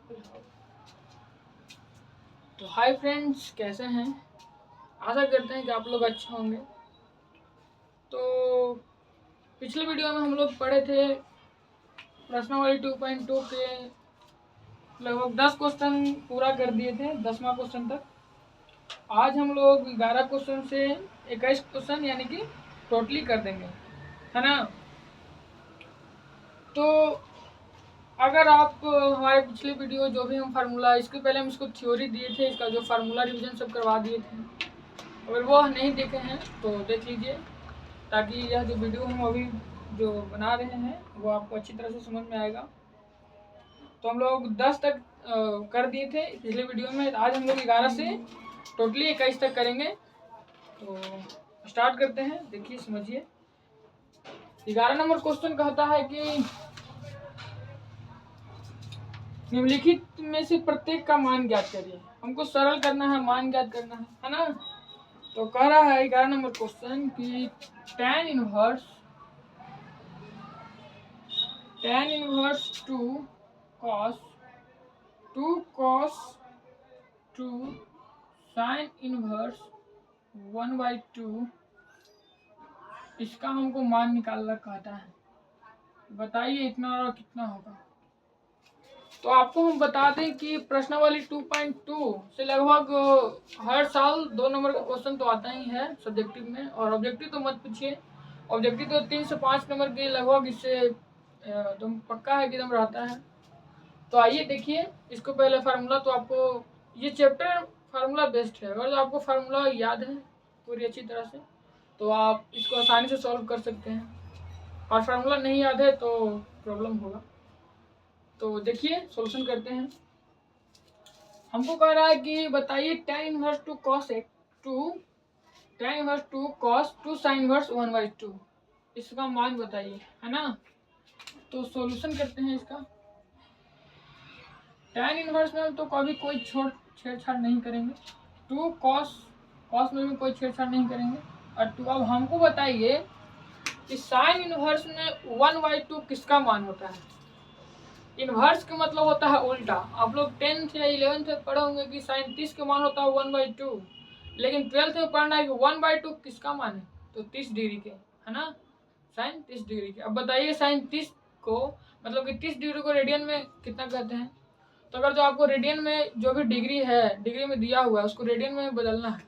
तो hi friends, कैसे हैं? आशा करते हैं कि आप लोग अच्छे होंगे। तो पिछले वीडियो में हम लोग पढ़े थे प्रश्नावली 2.2 के लगभग 10 क्वेश्चन पूरा कर दिए थे, 10वां क्वेश्चन तक। आज हम लोग 11 क्वेश्चन से 21 क्वेश्चन यानी कि टोटली कर देंगे, है ना। तो अगर आप हमारे पिछले वीडियो जो भी हम फार्मूला, इसके पहले हम इसको थ्योरी दिए थे, इसका जो फार्मूला रिवीजन सब करवा दिए थे, अगर वो नहीं देखे हैं तो देख लीजिए, ताकि यह जो वीडियो हम अभी जो बना रहे हैं वो आपको अच्छी तरह से समझ में आएगा। तो हम लोग 10 तक कर दिए थे पिछले वीडियो में, आज हम लोग 11 से टोटली 21 तक करेंगे। तो स्टार्ट करते हैं, देखिए समझिए। 11 नंबर क्वेश्चन कहता है कि निम्नलिखित में से प्रत्येक का मान ज्ञात करिए। हमको सरल करना है, मान ज्ञात करना है ना। तो कह रहा है 11 नंबर क्वेश्चन कि tan inverse 2 cos 2 sin inverse 1/2, इसका हमको मान निकालना कहता है। बताइए इतना और कितना होगा। तो आपको हम बता दें कि प्रश्नावली 2.2 से लगभग हर साल 2 नंबर का क्वेश्चन तो आता ही है सब्जेक्टिव में, और ऑब्जेक्टिव तो मत पूछिए, ऑब्जेक्टिव तो 3 से 5 नंबर के लगभग इससे एकदम पक्का है कि एकदम रहता है। तो आइए देखिए इसको। पहले फार्मूला तो आपको, ये चैप्टर फार्मूला बेस्ड है। अगर आपको फार्मूला याद है पूरी अच्छी तरह से तो आप इसको आसानी से सॉल्व कर सकते हैं, और फार्मूला नहीं याद है तो प्रॉब्लम होगा। तो देखिए सॉल्यूशन करते हैं। हमको कह रहा है कि बताइए tan inverse 2 cos 2 sin inverse 1/2, इसका मान बताइए, है ना। तो सॉल्यूशन करते हैं इसका। tan इनवर्स में तो कभी कोई छेड़छाड़ नहीं करेंगे, 2 cos में भी कोई छेड़छाड़ नहीं करेंगे। और 2, अब हमको बताइए कि sin इनवर्स में 1/2 किसका मान होता है। इनवर्स का मतलब होता है उल्टा। आप लोग 10th या 11th में पढ़े होंगे कि sin 30 का मान होता है 1/2, लेकिन 12th में पढ़ना है कि 1/2 किसका मान है, तो 30 डिग्री के, है ना, sin 30 डिग्री के। अब बताइए sin 30 को मतलब कि 30 डिग्री को रेडियन में कितना कहते हैं। तो अगर जो आपको रेडियन में जो भी डिग्री है, डिग्री में दिया हुआ है, उसको रेडियन में बदलना है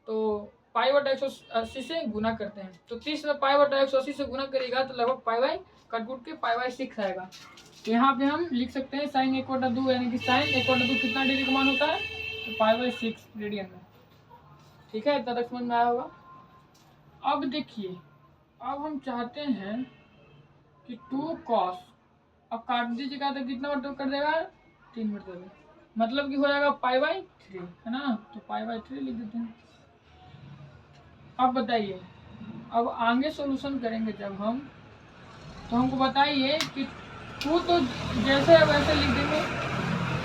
तो π/180 से गुना करते हैं। तो 30 में π/180 से गुना करेगा तो लगभग π कट कुट के π/6 आएगा। तो यहाँ पे हम लिख सकते हैं sin 1/2 यानी कि sin 1/2 कितना डिग्री का मान होता है, तो π/6 रेडियन में। ठीक है, इतना तक समझ में आया होगा। अब देखिए, अब हम चाहते हैं कि 2 cos, अब काट दीजिएगा तो कितना मतलब कर देगा, 3 मतलब, मतलब कि हो जाएगा π/3, है ना। तो π/3 लिख देते हैं। अब बताइए, अब आगे सॉल्यूशन करेंगे जब हम, तो हमको बताइए कि 2 तो जैसे है वैसे लिख देंगे,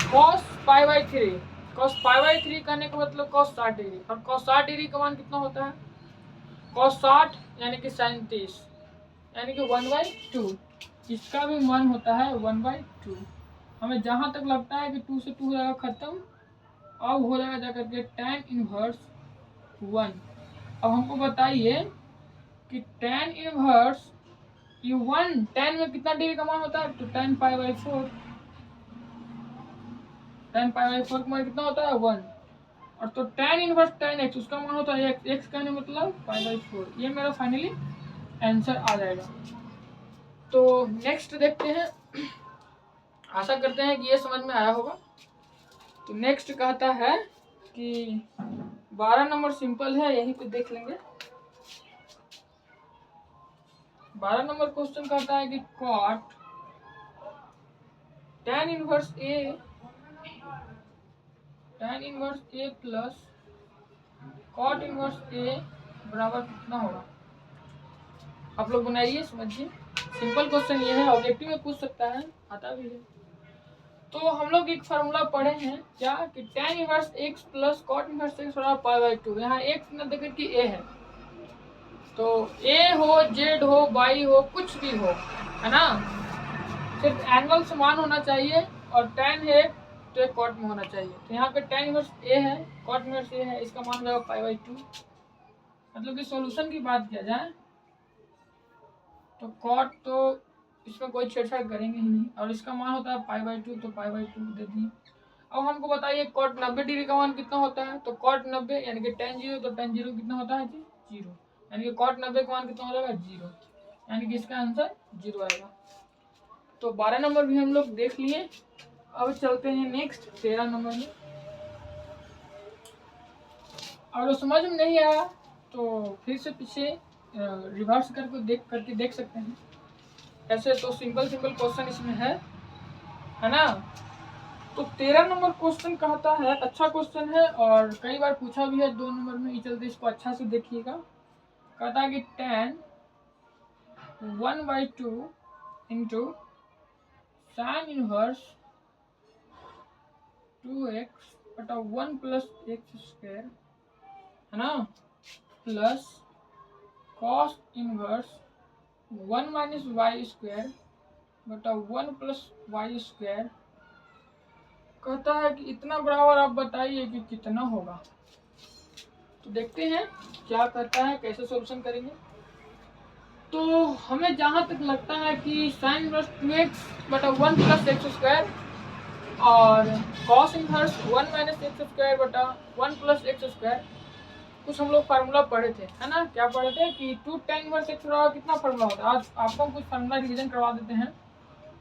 cos π/3, cos π/3 करने का मतलब cos 60 डिग्री, और cos 60 डिग्री का मान कितना होता है, cos 60 यानी कि sin 30 यानी कि 1/2, इसका भी मान होता है 1/2। हमें जहाँ तक लगता है कि 2 से 2 हो जाएगा खत्म, अब हो जाएगा जाकर के tan इनवर्स 1। अब हमको बताइए कि tan इनवर्स ये 1 tan में कितना डिग्री का मान होता है, तो tan π/4, tan π/4 का मान कितना होता है 1, और तो tan इनवर्स tan x, उसका मान होता है x का मतलब π/4। ये मेरा फाइनली आंसर आ जाएगा। तो नेक्स्ट देखते हैं, आशा करते हैं कि ये समझ में आया होगा। तो नेक्स्ट कहता है कि 12 नंबर सिंपल है, यहीं पे देख लेंगे। 12 नंबर क्वेश्चन कहता है कि cot tan inverse a plus cot inverse a बराबर कितना होगा। आप लोग बनाइए, समझिए। सिंपल क्वेश्चन ये है, ऑब्जेक्टिव में पूछ सकता है, आता भी है। तो हम लोग एक फार्मूला पढ़े हैं क्या कि tan inverse x plus cot inverse x बराबर π/2। यहाँ x न देकर कि a है, तो a हो, z हो, y हो, कुछ भी हो, है ना, सिर्फ एंगल समान होना चाहिए। और tan है तो एक कॉट में होना चाहिए। तो यहाँ पे tan इनवर्स ए है, कॉट इनवर्स ए है, इसका मान हो जाएगा π/2। मतलब कि सॉल्यूशन की बात किया जाए तो कॉट तो इसमें कोई छेड़छाड़ करेंगे ही नहीं, और इसका मान होता है π/2, तो π/2 दे दिए। अब हमको बताइए कॉट 90 डिग्री का मान कितना होता है। तो कॉट 90 यानी कि tan 0, तो tan 0 कितना होता है जी 0, यानी कि कॉट 90 का मान कितना हो जाएगा 0, यानी कि इसका आंसर 0 आएगा। तो 12 नंबर भी हम लोग देख लिए। अब चलते हैं नेक्स्ट 13 नंबर में। और समझ में नहीं आया तो फिर से पीछे रिवर्स करके देख सकते हैं। ऐसे तो सिंपल क्वेश्चन इसमें है ना। तो 13 नंबर क्वेश्चन कहता है, अच्छा क्वेश्चन है और कई बार पूछा भी है 2 नंबर में, ये चलते इसको अच्छा से देखिएगा। कहता है कि tan 1/2 into sine inverse 2x बटा 1 प्लस एक्स स्क्वायर है ना, plus cos inverse 1 minus Y square बटा 1 प्लस वाई स्क्वायर। कहता है कि इतना बराबर आप बताइए कि कितना होगा। तो देखते हैं क्या कहता है, कैसे सॉल्यूशन करेंगे। तो हमें जहाँ तक लगता है कि साइन इनवर्स 2x बटा 1 प्लस एक्स स्क्वायर और cos inverse 1 minus x square बटा 1 प्लस एक्स स्क्वायर, कुछ हम लोग फार्मूला पढ़े थे, है ना। क्या पढ़े थे कि 2 tan इनवर्स एक्स बराबर कितना फार्मूला होता है। आज आपको कुछ फार्मूला रिवीजन करवा देते हैं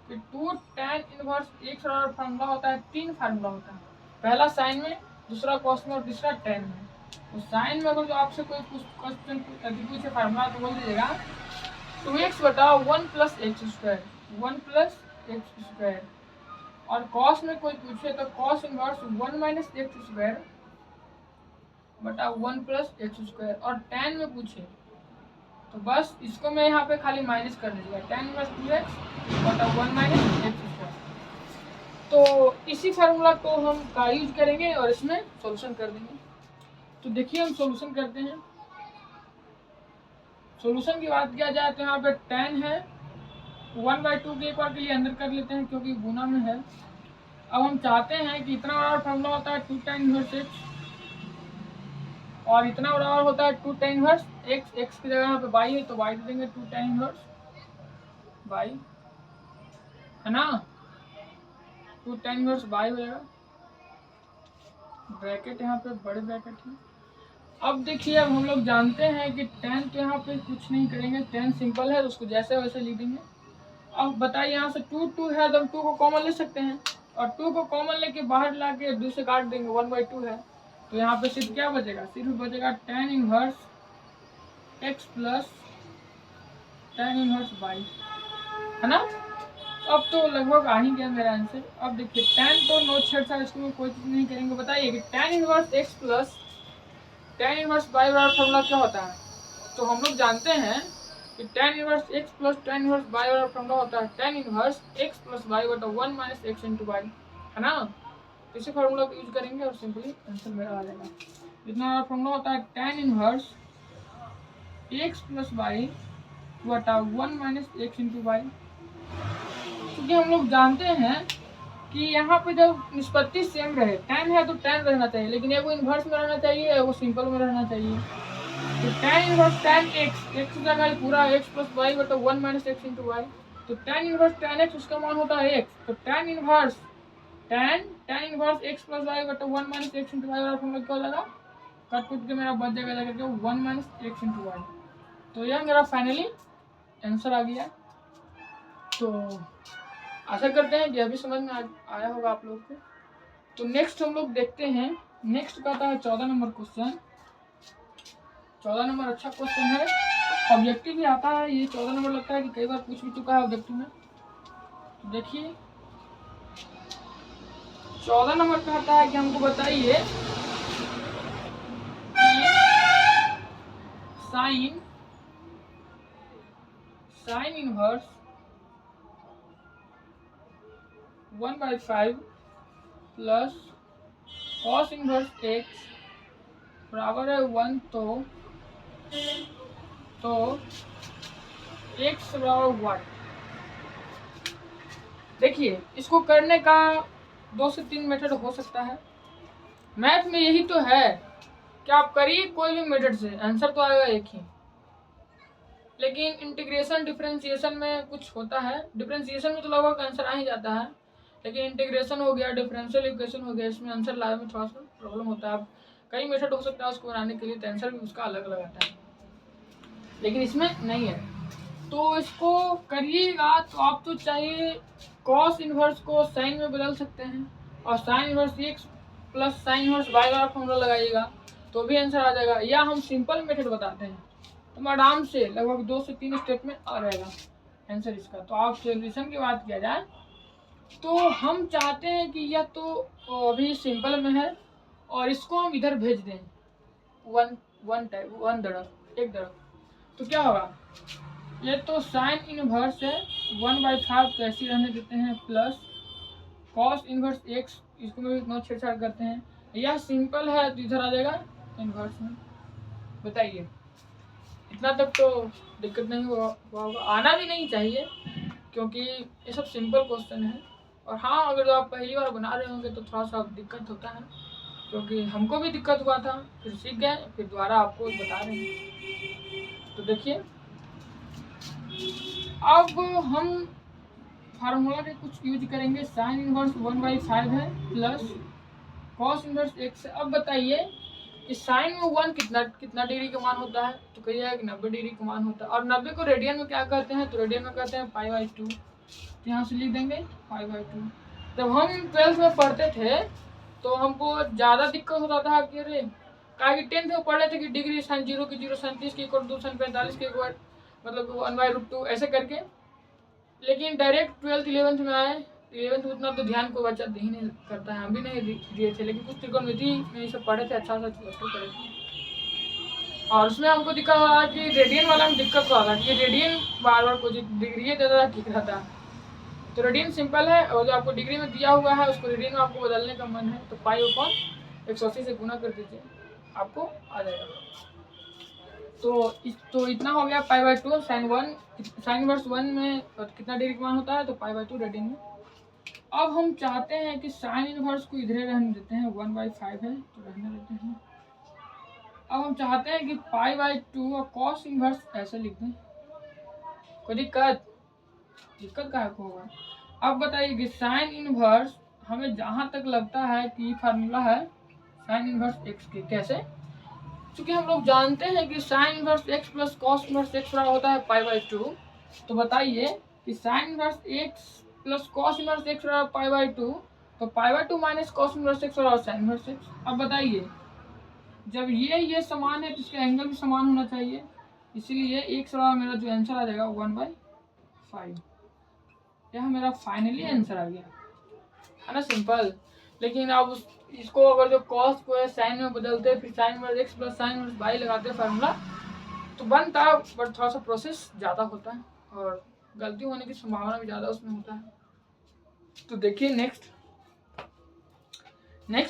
कि 2 tan इनवर्स एक्स बराबर फार्मूला होता है, 3 फार्मूला होता है। पहला साइन में, दूसरा कॉस में और तीसरा tan में। तो साइन में अगर जो आपसे कोई क्वेश्चन पूछे फार्मूला तो बोल दीजिएगा 2x बटा 1 plus x square, 1 plus x square. और कॉस में कोई पूछे तो cos inverse 1 minus x square बटा 1 प्लस एक्स स्क्वायर। और tan में पूछे तो बस इसको मैं यहाँ पे खाली माइनस कर दीजिएगा, tan इनवर्स 2x बटा 1 माइनस एक्स स्क्वायर। तो इसी फार्मूला को हम का यूज करेंगे और इसमें सॉल्यूशन कर देंगे। तो देखिए हम सॉल्यूशन करते हैं। सॉल्यूशन की बात किया जाए तो यहाँ पे tan है 1/2 के एक बार के लिए अंदर कर लेते हैं क्योंकि गुना में है। अब हम चाहते हैं कि इतना बड़ा फार्मूला होता है 2 tan इनवर्स x और इतना बराबर होता है 2 tan इनवर्स x। x की जगह यहाँ पे y है तो y दे देंगे 2 tan इनवर्स y, है ना। 2 tan इनवर्स y हो जाएगा, ब्रैकेट यहाँ पे बड़े ब्रैकेट है। अब देखिए अब हम लोग जानते हैं कि tan तो यहाँ पे कुछ नहीं करेंगे, tan सिंपल है तो उसको जैसे वैसे लिख देंगे। अब बताइए यहाँ से 2 है तो हम 2 को कॉमन ले सकते हैं और 2 को कॉमन लेके बाहर ला के 2 से काट देंगे, 1/2 है। तो यहाँ पे सिर्फ क्या बचेगा, सिर्फ बचेगा tan inverse x plus tan inverse y, है ना। अब तो लगभग आ ही गया मेरा आंसर। अब देखिए tan तो नो छेड़छाड़, इसको कोई चीज नहीं करेंगे। बताइए कि tan inverse x plus tan inverse y बराबर फॉर्मूला क्या होता है। तो हम लोग जानते हैं कि tan inverse x plus tan inverse y बराबर फॉर्मूला होता है tan inverse x plus y बटा 1 माइनस x इंटू y, है ना। इसी फार्मूला को यूज करेंगे और सिंपली आंसर मेरा आ जाएगा। इतना फॉर्मूला होता है tan inverse x plus y बटा 1 माइनस x इंटू y। क्योंकि हम लोग जानते हैं कि यहाँ पे जब निष्पत्ति सेम रहे, tan है तो tan रहना चाहिए, लेकिन एगो इन्वर्स में रहना चाहिए, एगो सिंपल में रहना चाहिए। तो tan इनवर्स tan x जगह पूरा x प्लस y बटा 1 माइनस x इंटू y। तो tan इनवर्स tan x उसका मान होता है x। तो tan inverse x plus y बटा 1 माइनस x इंटू y और हम लोग क्या हो जाएगा, कट कुट के मेरा बच जाएगा जाकर 1 माइनस x इंटू y। तो यह मेरा फाइनली आंसर आ गया। तो आशा करते हैं कि अभी समझ में आया होगा आप लोग को। तो नेक्स्ट हम लोग देखते हैं। नेक्स्ट कहता है 14 नंबर क्वेश्चन। 14 नंबर अच्छा क्वेश्चन है, ऑब्जेक्टिव भी आता है ये। 14 नंबर लगता है कि कई बार पूछ भी चुका है ऑब्जेक्टिव में। तो देखिए 14 नंबर कहता है कि हमको बताइए sine inverse 1/5 plus cos inverse x बराबर है 1। तो x बराबर 1। देखिए इसको करने का 2 से 3 मेथड हो सकता है। मैथ में यही तो है कि आप करिए कोई भी मेथड से, आंसर तो आएगा एक ही। लेकिन इंटीग्रेशन डिफरेंशिएशन में कुछ होता है। डिफरेंशिएशन में तो लगभग आंसर आ ही जाता है, लेकिन इंटीग्रेशन हो गया, डिफरेंशियल इक्वेशन हो गया, इसमें आंसर लाने में थोड़ा सा प्रॉब्लम होता है। आप कई मेथड हो सकता है उसको बनाने के लिए, तो आंसर भी उसका अलग अलग आता है, लेकिन इसमें नहीं है। तो इसको करिएगा तो आप तो चाहिए कॉस इनवर्स को साइन में बदल सकते हैं, और sine inverse X plus sine inverse Y वाला फॉर्मूला लगाइएगा तो भी आंसर आ जाएगा। या हम सिंपल मेथड बताते हैं तो आराम से लगभग 2 से 3 स्टेप में आ जाएगा आंसर इसका। तो आप सोल्यूशन की बात किया जाए तो हम चाहते हैं कि यह तो अभी सिंपल में है और इसको हम इधर भेज दें वन तरफ, एक तरफ। तो क्या होगा, ये तो साइन इनवर्स है 1/5 तो ऐसे रहने देते हैं, प्लस कॉस इनवर्स एक्स, इसको भी इतना छेड़छाड़ करते हैं। यह सिंपल है तो इधर आ जाएगा इनवर्स में। बताइए, इतना तक तो दिक्कत नहीं होगा, आना भी नहीं चाहिए क्योंकि ये सब सिंपल क्वेश्चन है। और हाँ, अगर आप पहली बार बना रहे होंगे तो थोड़ा सा दिक्कत होता है, क्योंकि हमको भी दिक्कत हुआ था, फिर सीख गए, फिर दोबारा आपको बता रहे हैं। तो देखिए, अब हम फार्मूला के कुछ यूज करेंगे। साइन इनवर्स 1/5 है प्लस कॉस इनवर्स एक्स। अब बताइए कि साइन में 1 कितना डिग्री का मान होता है, तो कहिएगा कि 90 डिग्री का मान होता है। और 90 को रेडियन में क्या कहते हैं, तो रेडियन में कहते हैं π/2। तो यहाँ से लिख देंगे π/2। जब हम 12th में पढ़ते थे तो हमको ज़्यादा दिक्कत होता था कि अरे कि 10th में पढ़ रहे थे कि डिग्री साइन 0 की 0, साइन 30 की इक्वल 2, साइन 45 की इक्वल मतलब 1/√2 ऐसे करके। लेकिन डायरेक्ट 12th 11th में आए, 11th में उतना तो ध्यान कोई बच्चा दे ही नहीं करता है, हम भी नहीं दिए थे, लेकिन कुछ त्रिकोणमिति में ये सब पढ़े थे, अच्छा सा पढ़े थे। और उसमें हमको दिक्कत हो रहा कि रेडियन वाला में दिक्कत हो रहा कि रेडियन बार बार कुछ डिग्री देता था ठीक रहता। तो रेडियन सिंपल है, और जो आपको डिग्री में दिया हुआ है उसको रेडियन में आपको बदलने का मन है तो π/180 से गुना कर दीजिए, आपको आ जाएगा। तो इतना हो गया π/2। साइन इनवर्स 1 में कितना डिग्री का मान होता है, तो π/2 रेडियन में। अब हम चाहते हैं कि साइन इनवर्स को इधर रहने देते हैं, 1/5 है तो रहने देते हैं। अब हम चाहते हैं कि π/2 और कॉस इनवर्स ऐसे लिख दें। कोई दिक्कत का होगा। अब बताइए कि साइन इनवर्स हमें जहाँ तक लगता है कि फार्मूला है साइन इनवर्स एक्स के। कैसे, क्योंकि हम लोग जानते हैं कि sign inverse X plus cos inverse x बराबर होता है π/2। तो बताइए कि sign inverse X plus cos inverse x बराबर π/2, तो π/2 माइनस कॉस इनवर्स एक्स बराबर साइन इनवर्स एक्स। अब बताइए, जब ये समान है तो इसका एंगल भी समान होना चाहिए, इसीलिए एक बराबर मेरा जो आंसर आ जाएगा 1/5। यह मेरा फाइनली आंसर आ गया, है ना, सिंपल। लेकिन अब इसको अगर जो कॉस को है साइन में बदलते, फिर sine inverse X plus sine inverse Y लगाते फार्मूला तो बनता, बट थोड़ा सा प्रोसेस ज़्यादा होता है और गलती होने की संभावना भी ज़्यादा उसमें होता है। तो देखिए नेक्स्ट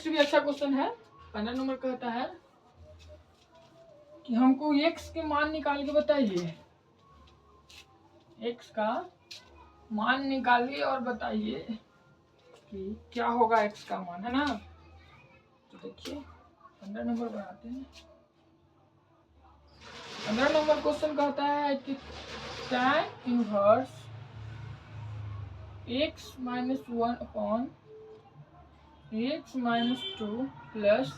भी अच्छा क्वेश्चन है। 15 नंबर कहता है कि हमको x के मान निकाल के बताइए, x का मान निकालिए और बताइए कि क्या होगा x का मान, है ना। तो देखिए 15 नंबर बनाते हैं। 15 नंबर क्वेश्चन कहता है कि tan inverse x minus 1 upon x minus 2 plus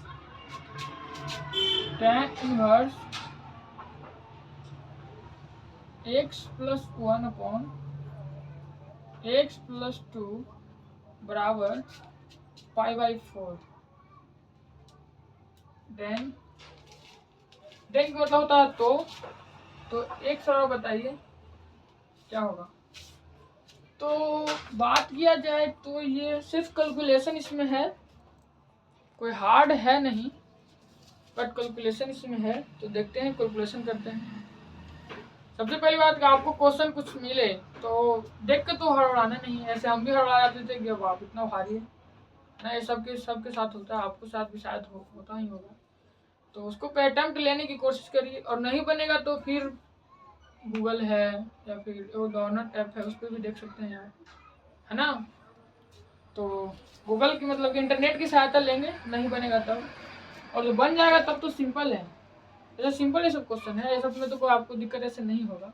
tan inverse x प्लस 1 अपॉन x प्लस 2 बराबर π/4। देन क्या होता है, तो एक सरल बताइए क्या होगा। तो बात किया जाए तो ये सिर्फ कैलकुलेशन इसमें है, कोई हार्ड है नहीं, बट कैलकुलेशन इसमें है। तो देखते हैं, कैलकुलेशन करते हैं। सबसे पहली बात कि आपको क्वेश्चन कुछ मिले तो देख के तो हड़बड़ाना नहीं है, ऐसे हम भी हड़बड़ा जाते थे कि अब आप इतना भारी है ना, ये सबके साथ होता है, आपको साथ भी शायद होता ही होगा। तो उसको पे अटेम्प्ट लेने की कोशिश करिए, और नहीं बनेगा तो फिर गूगल है या फिर वो गवर्नर ऐप है उस पर भी देख सकते हैं यार, है ना। तो गूगल की मतलब कि इंटरनेट की सहायता लेंगे, नहीं बनेगा तब, और जो बन जाएगा तब तो सिंपल है। ऐसा सिंपल ये सब क्वेश्चन है, ये सब में तो कोई आपको दिक्कत ऐसे नहीं होगा।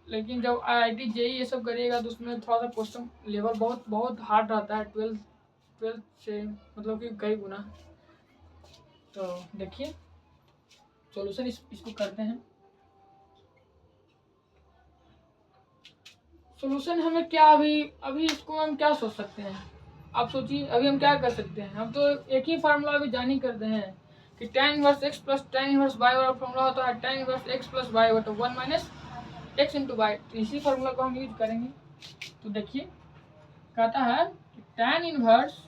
लेकिन जब IIT JEE ये सब करिएगा तो उसमें थोड़ा सा क्वेश्चन लेवल बहुत बहुत हार्ड रहता है, 12 से मतलब कि कई गुना। तो देखिए सॉल्यूशन इसको करते हैं। सॉल्यूशन हमें क्या अभी इसको हम क्या सोच सकते हैं, आप सोचिए अभी हम क्या कर सकते हैं। हम तो एक ही फार्मूला अभी जान ही करते हैं कि tan inverse x plus tan inverse y वाला फार्मूला होता है tan inverse x plus y बटा 1 माइनस x इंटू वाई। तो इसी फार्मूला को हम यूज करेंगे। तो देखिए कहता है कि tan inverse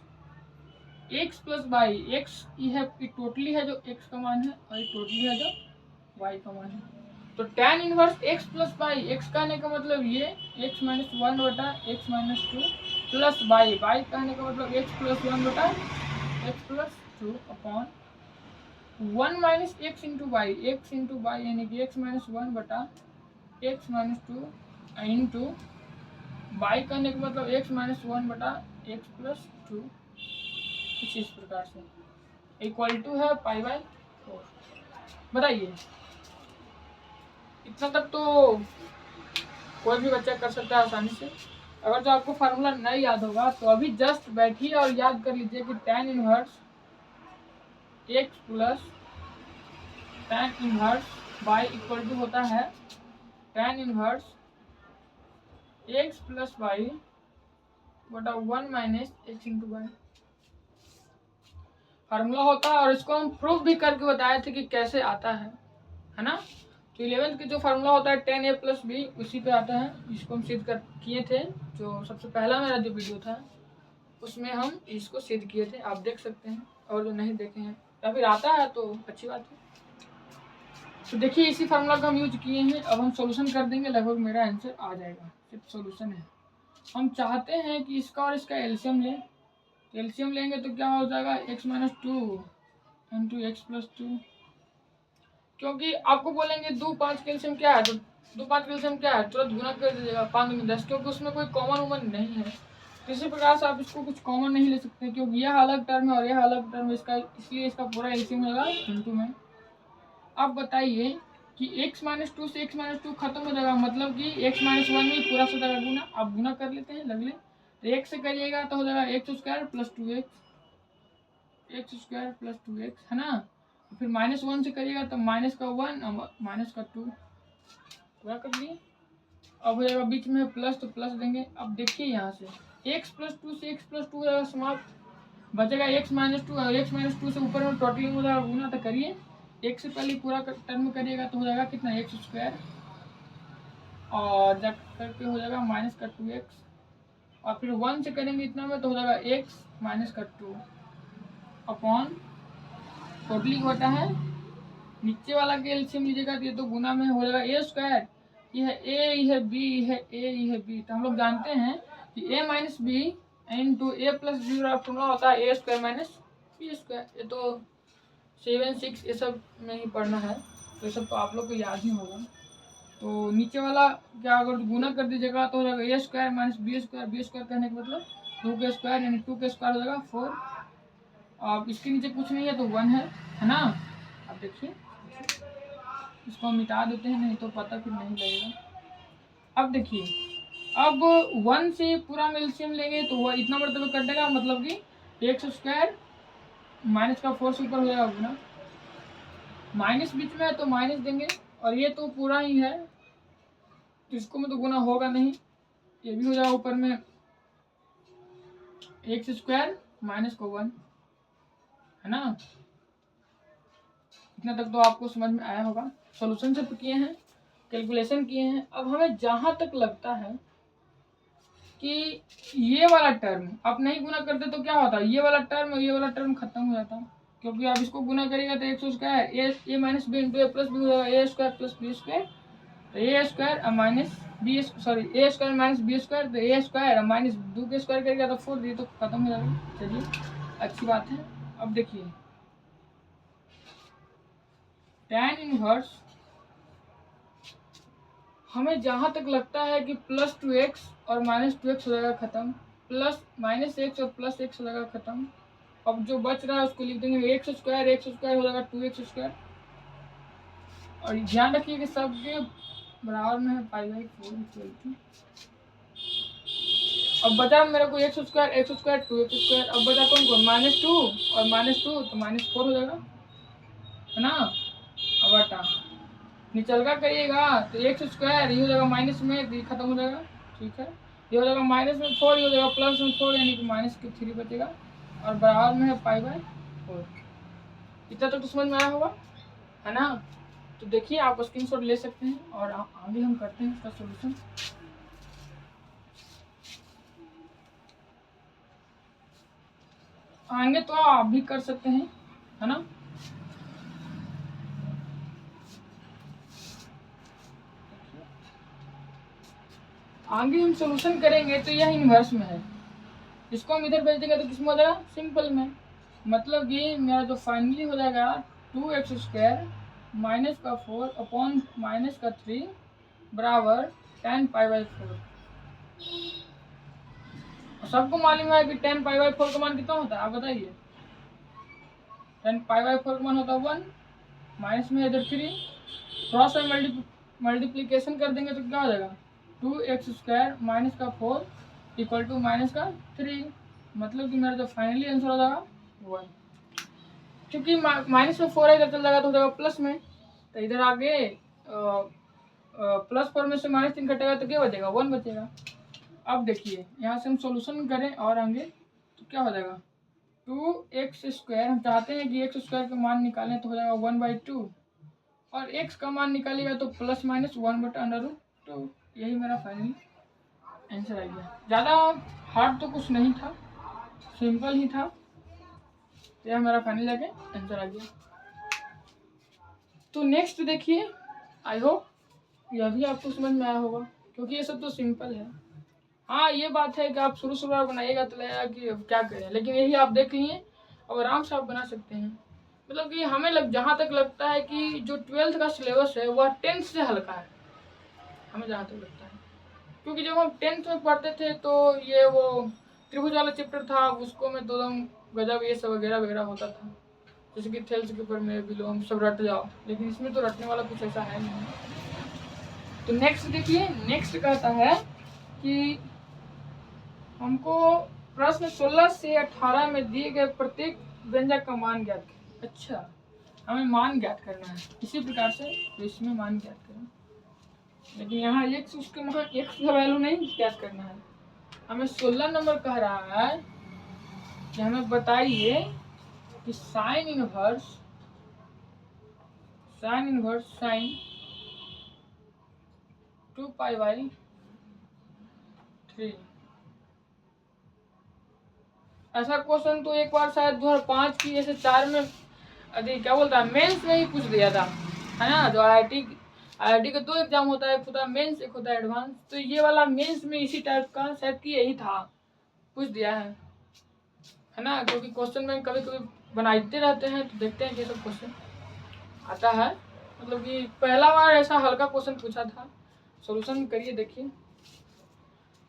x plus Y, X यह टोटली है जो x का मान है और ये टोटली है जो y का मान है। तो tan inverse x plus Y, x कहने का मतलब ये x माइनस 1 बटा x minus 2 plus Y, Y कहने का मतलब x प्लस 1 बटा x प्लस 2 upon 1 minus x into Y, x into Y यानी कि x माइनस 1 बटा x माइनस 2 इंटू वाई कहने का मतलब x माइनस 1 बटा x प्लस 2, कुछ इस प्रकार से इक्वल टू है पाई बाई 4। बताइए इतना तक तो कोई भी बच्चा कर सकता है आसानी से। अगर जो आपको फार्मूला नहीं याद होगा तो अभी जस्ट बैठिए और याद कर लीजिए कि tan inverse x plus tan inverse y equal to होता है tan inverse x plus Y बटा 1 minus x into Y formula होता है। और इसको हम प्रूफ भी करके बताए थे कि कैसे आता है ना। तो 11th के जो फार्मूला होता है tan a प्लस बी उसी पे आता है, इसको हम सिद्ध कर किए थे। जो सबसे पहला मेरा जो वीडियो था उसमें हम इसको सिद्ध किए थे, आप देख सकते हैं। और जो नहीं देखे हैं या फिर आता है तो अच्छी बात है। तो देखिए इसी फार्मूला को हम यूज किए हैं। अब हम सॉल्यूशन कर देंगे, लगभग मेरा आंसर आ जाएगा। सिर्फ सॉल्यूशन है। हम चाहते हैं कि इसका और इसका एलसीएम लें। एलसीएम लेंगे तो क्या हो जाएगा x minus 2 into x plus 2, क्योंकि आपको बोलेंगे 2 5 कैल्शियम क्या है, तो 2 5 कैल्शियम क्या है, तुरंत गुना कर दीजिएगा 5 में 10, क्योंकि उसमें कोई कॉमन वुमन नहीं है। इसी प्रकार से आप इसको कुछ कॉमन नहीं ले सकते, क्योंकि यह अलग टर्म है और यह अलग टर्म है इसका, इसलिए इसका पूरा एलसीएम होगा इंटू में। अब बताइए कि x माइनस 2 से x माइनस 2 खत्म हो जाएगा, मतलब कि x माइनस 1 में पूरा से जाएगा गुना। आप गुना कर लेते हैं लगले, तो x से करिएगा तो हो जाएगा x square plus 2x, x square plus 2x है ना। फिर माइनस 1 से करिएगा तो माइनस का 1 माइनस का 2 पूरा कर लिए। अब हो जाएगा बीच में प्लस, तो प्लस देंगे। अब देखिए यहाँ से x प्लस 2 से x प्लस 2 हो जाएगा समाप्त, बचेगा x माइनस 2 और x माइनस 2 से ऊपर में टोटलिंग हो जाएगा गुना। तो करिए, एक से पहले पूरा टर्म करिएगा तो हो जाएगा कितना एक्स स्क्वायर, और जब करके हो जाएगा माइनस का 2x, और फिर 1 से करेंगे इतना में तो हो जाएगा x माइनस का 2 अपॉन टोटली होता है नीचे वाला के एलसीएम लीजिएगा तो ये तो गुना में हो जाएगा a स्क्वायर, ये है a, ये है b, ये है a, ये है b। तो हम लोग जानते हैं कि a minus B into A plus B वाला फॉर्मूला होता है a square minus b square. ये तो 7 6 ये सब में ही पढ़ना है, तो ये सब तो आप लोग को याद ही होगा। तो नीचे वाला क्या अगर गुना कर दीजिएगा तो हो जाएगा a square minus B square, B square कहने का मतलब 2 के स्क्वायर यानी 2 के स्क्वायर हो जाएगा 4। अब इसके नीचे कुछ नहीं है तो 1 है ना। अब देखिए इसको हम मिटा देते हैं, नहीं तो पता फिर नहीं लगेगा। अब देखिए अब 1 से पूरा में एलसीएम लेंगे तो वह इतना मरतबा कटेगा, मतलब कि एक्स स्क्वायर माइनस का 4 से ऊपर हो जाएगा गुना, माइनस बीच में है तो माइनस देंगे, और ये तो पूरा ही है तो इसको में तो गुना होगा नहीं, ये भी हो जाएगा ऊपर में एक्स स्क्वायर माइनस को 1 है ना। इतना तक तो आपको समझ में आया होगा। सॉल्यूशन से किए हैं, कैलकुलेशन किए हैं। अब हमें जहाँ तक लगता है कि ये वाला टर्म आप नहीं गुना करते तो क्या होता है, ये वाला टर्म और ये वाला टर्म खत्म हो जाता, क्योंकि आप इसको गुना करेगा तो x square A minus B into A plus B हो जाएगा ए स्क्वायर प्लस बी स्क्वायर, तो ए स्क्वायर माइनस बी सॉरी ए स्क्वायर माइनस बी स्क्वायर, तो ए स्क्वायर माइनस 2 के स्क्वायर करेगा तो 4, ये तो खत्म हो जाएगा। चलिए अच्छी बात है। अब देखिए tan इनवर्स हमें जहाँ तक लगता है कि प्लस 2x और माइनस 2x हो जाएगा खत्म, प्लस माइनस एक्स और प्लस एक्स हो जाएगा खत्म। अब जो बच रहा है उसको लिख देंगे एक्स स्क्वायर हो जाएगा 2x²। और ध्यान रखिए कि सबके बराबर में है π/4 = अब बचा मेरे को x², 2x²। अब बचा कौन कौन, -2 और -2 तो -4 हो जाएगा, है ना। अब बटा निचल का करिएगा तो x², ये हो जाएगा माइनस में, ये खत्म हो जाएगा, ठीक है। ये हो जाएगा माइनस में 4, ये हो जाएगा प्लस में 4, यानी कि -3 बचेगा। और बराबर में है π/4। इतना तो समझ में आया होगा, है ना। तो देखिए आप स्क्रीनशॉट ले सकते हैं और आगे हम करते हैं इसका सॉल्यूशन। आगे तो आप भी कर सकते हैं, है ना। आगे हम सॉल्यूशन करेंगे तो यह इन्वर्स में है, इसको हम इधर भेज देंगे तो किसमें हो जाएगा, सिंपल में। मतलब ये मेरा जो फाइनली हो जाएगा 2x² -4 अपॉन -3 बराबर tan π/4। सबको मालूम है कि tan π/4 का मान कितना होता है, आप बताइए। tan π/4 का मान होता है 1, माइनस में इधर 3, क्रॉस में मल्टीप्लीकेशन कर देंगे तो क्या हो जाएगा 2x² -4 = -3। मतलब कि मेरा जो फाइनली आंसर हो जाएगा 1। क्योंकि माइनस में 4 इधर चल जाएगा तो हो जाएगा प्लस में, तो इधर आगे +4 में से -3 कटेगा तो क्या बचेगा, 1 बचेगा। अब देखिए यहाँ से हम सॉल्यूशन करें और आगे तो क्या हो जाएगा 2x²। हम चाहते हैं कि x² का मान निकालें तो हो जाएगा 1/2, और x का मान निकालिएगा तो +/(1/√2)। यही मेरा फाइनल आंसर आ गया। ज़्यादा हार्ड तो कुछ नहीं था, सिंपल ही था। यह मेरा फाइनल जाके आंसर आ गया। तो नेक्स्ट देखिए, आई होप यह भी आपको समझ में आया होगा, क्योंकि ये सब तो सिंपल है। हाँ ये बात है कि आप शुरू बनाइएगा तो लगेगा कि अब क्या करें, लेकिन यही आप देख लिए अब आराम से आप बना सकते हैं। मतलब कि हमें जहाँ तक लगता है कि जो 12th का सिलेबस है वह 10th से हल्का है, हमें जहाँ तक लगता है। क्योंकि जब हम 10th में पढ़ते थे तो ये वो त्रिभुज वाला चैप्टर था, उसको में तो एकदम गजब ये सब वगैरह वगैरह होता था, जैसे कि थेल्स के ऊपर में विलोम सब रट जाओ, लेकिन इसमें तो रटने वाला कुछ ऐसा है नहीं। तो नेक्स्ट देखिए, नेक्स्ट कहता है कि हमको प्रश्न 16 से 18 में दिए गए प्रत्येक व्यंजक का मान ज्ञात करें। अच्छा, हमें मान ज्ञात करना है इसी प्रकार से, तो इसमें मान ज्ञात करना, लेकिन यहाँ x उसके मान x का वैल्यू नहीं ज्ञात करना है। हमें 16 नंबर कह रहा है कि हमें बताइए कि साइन इनवर्स साइन 2π/3। ऐसा क्वेश्चन तो एक बार शायद 2005 की ऐसे 4 में अभी क्या बोलता है मेंस में ही पूछ दिया था, है ना। जो IIT का 2 एग्जाम होता है, एक होता है मेंस, एक होता है एडवांस। तो ये वाला मेंस में इसी टाइप का शायद कि यही था, पूछ दिया है ना। क्योंकि क्वेश्चन में कभी कभी बनाते रहते हैं तो देखते हैं कि सब क्वेश्चन आता है। मतलब कि पहला बार ऐसा हल्का क्वेश्चन पूछा था। सोल्यूशन करिए देखिए।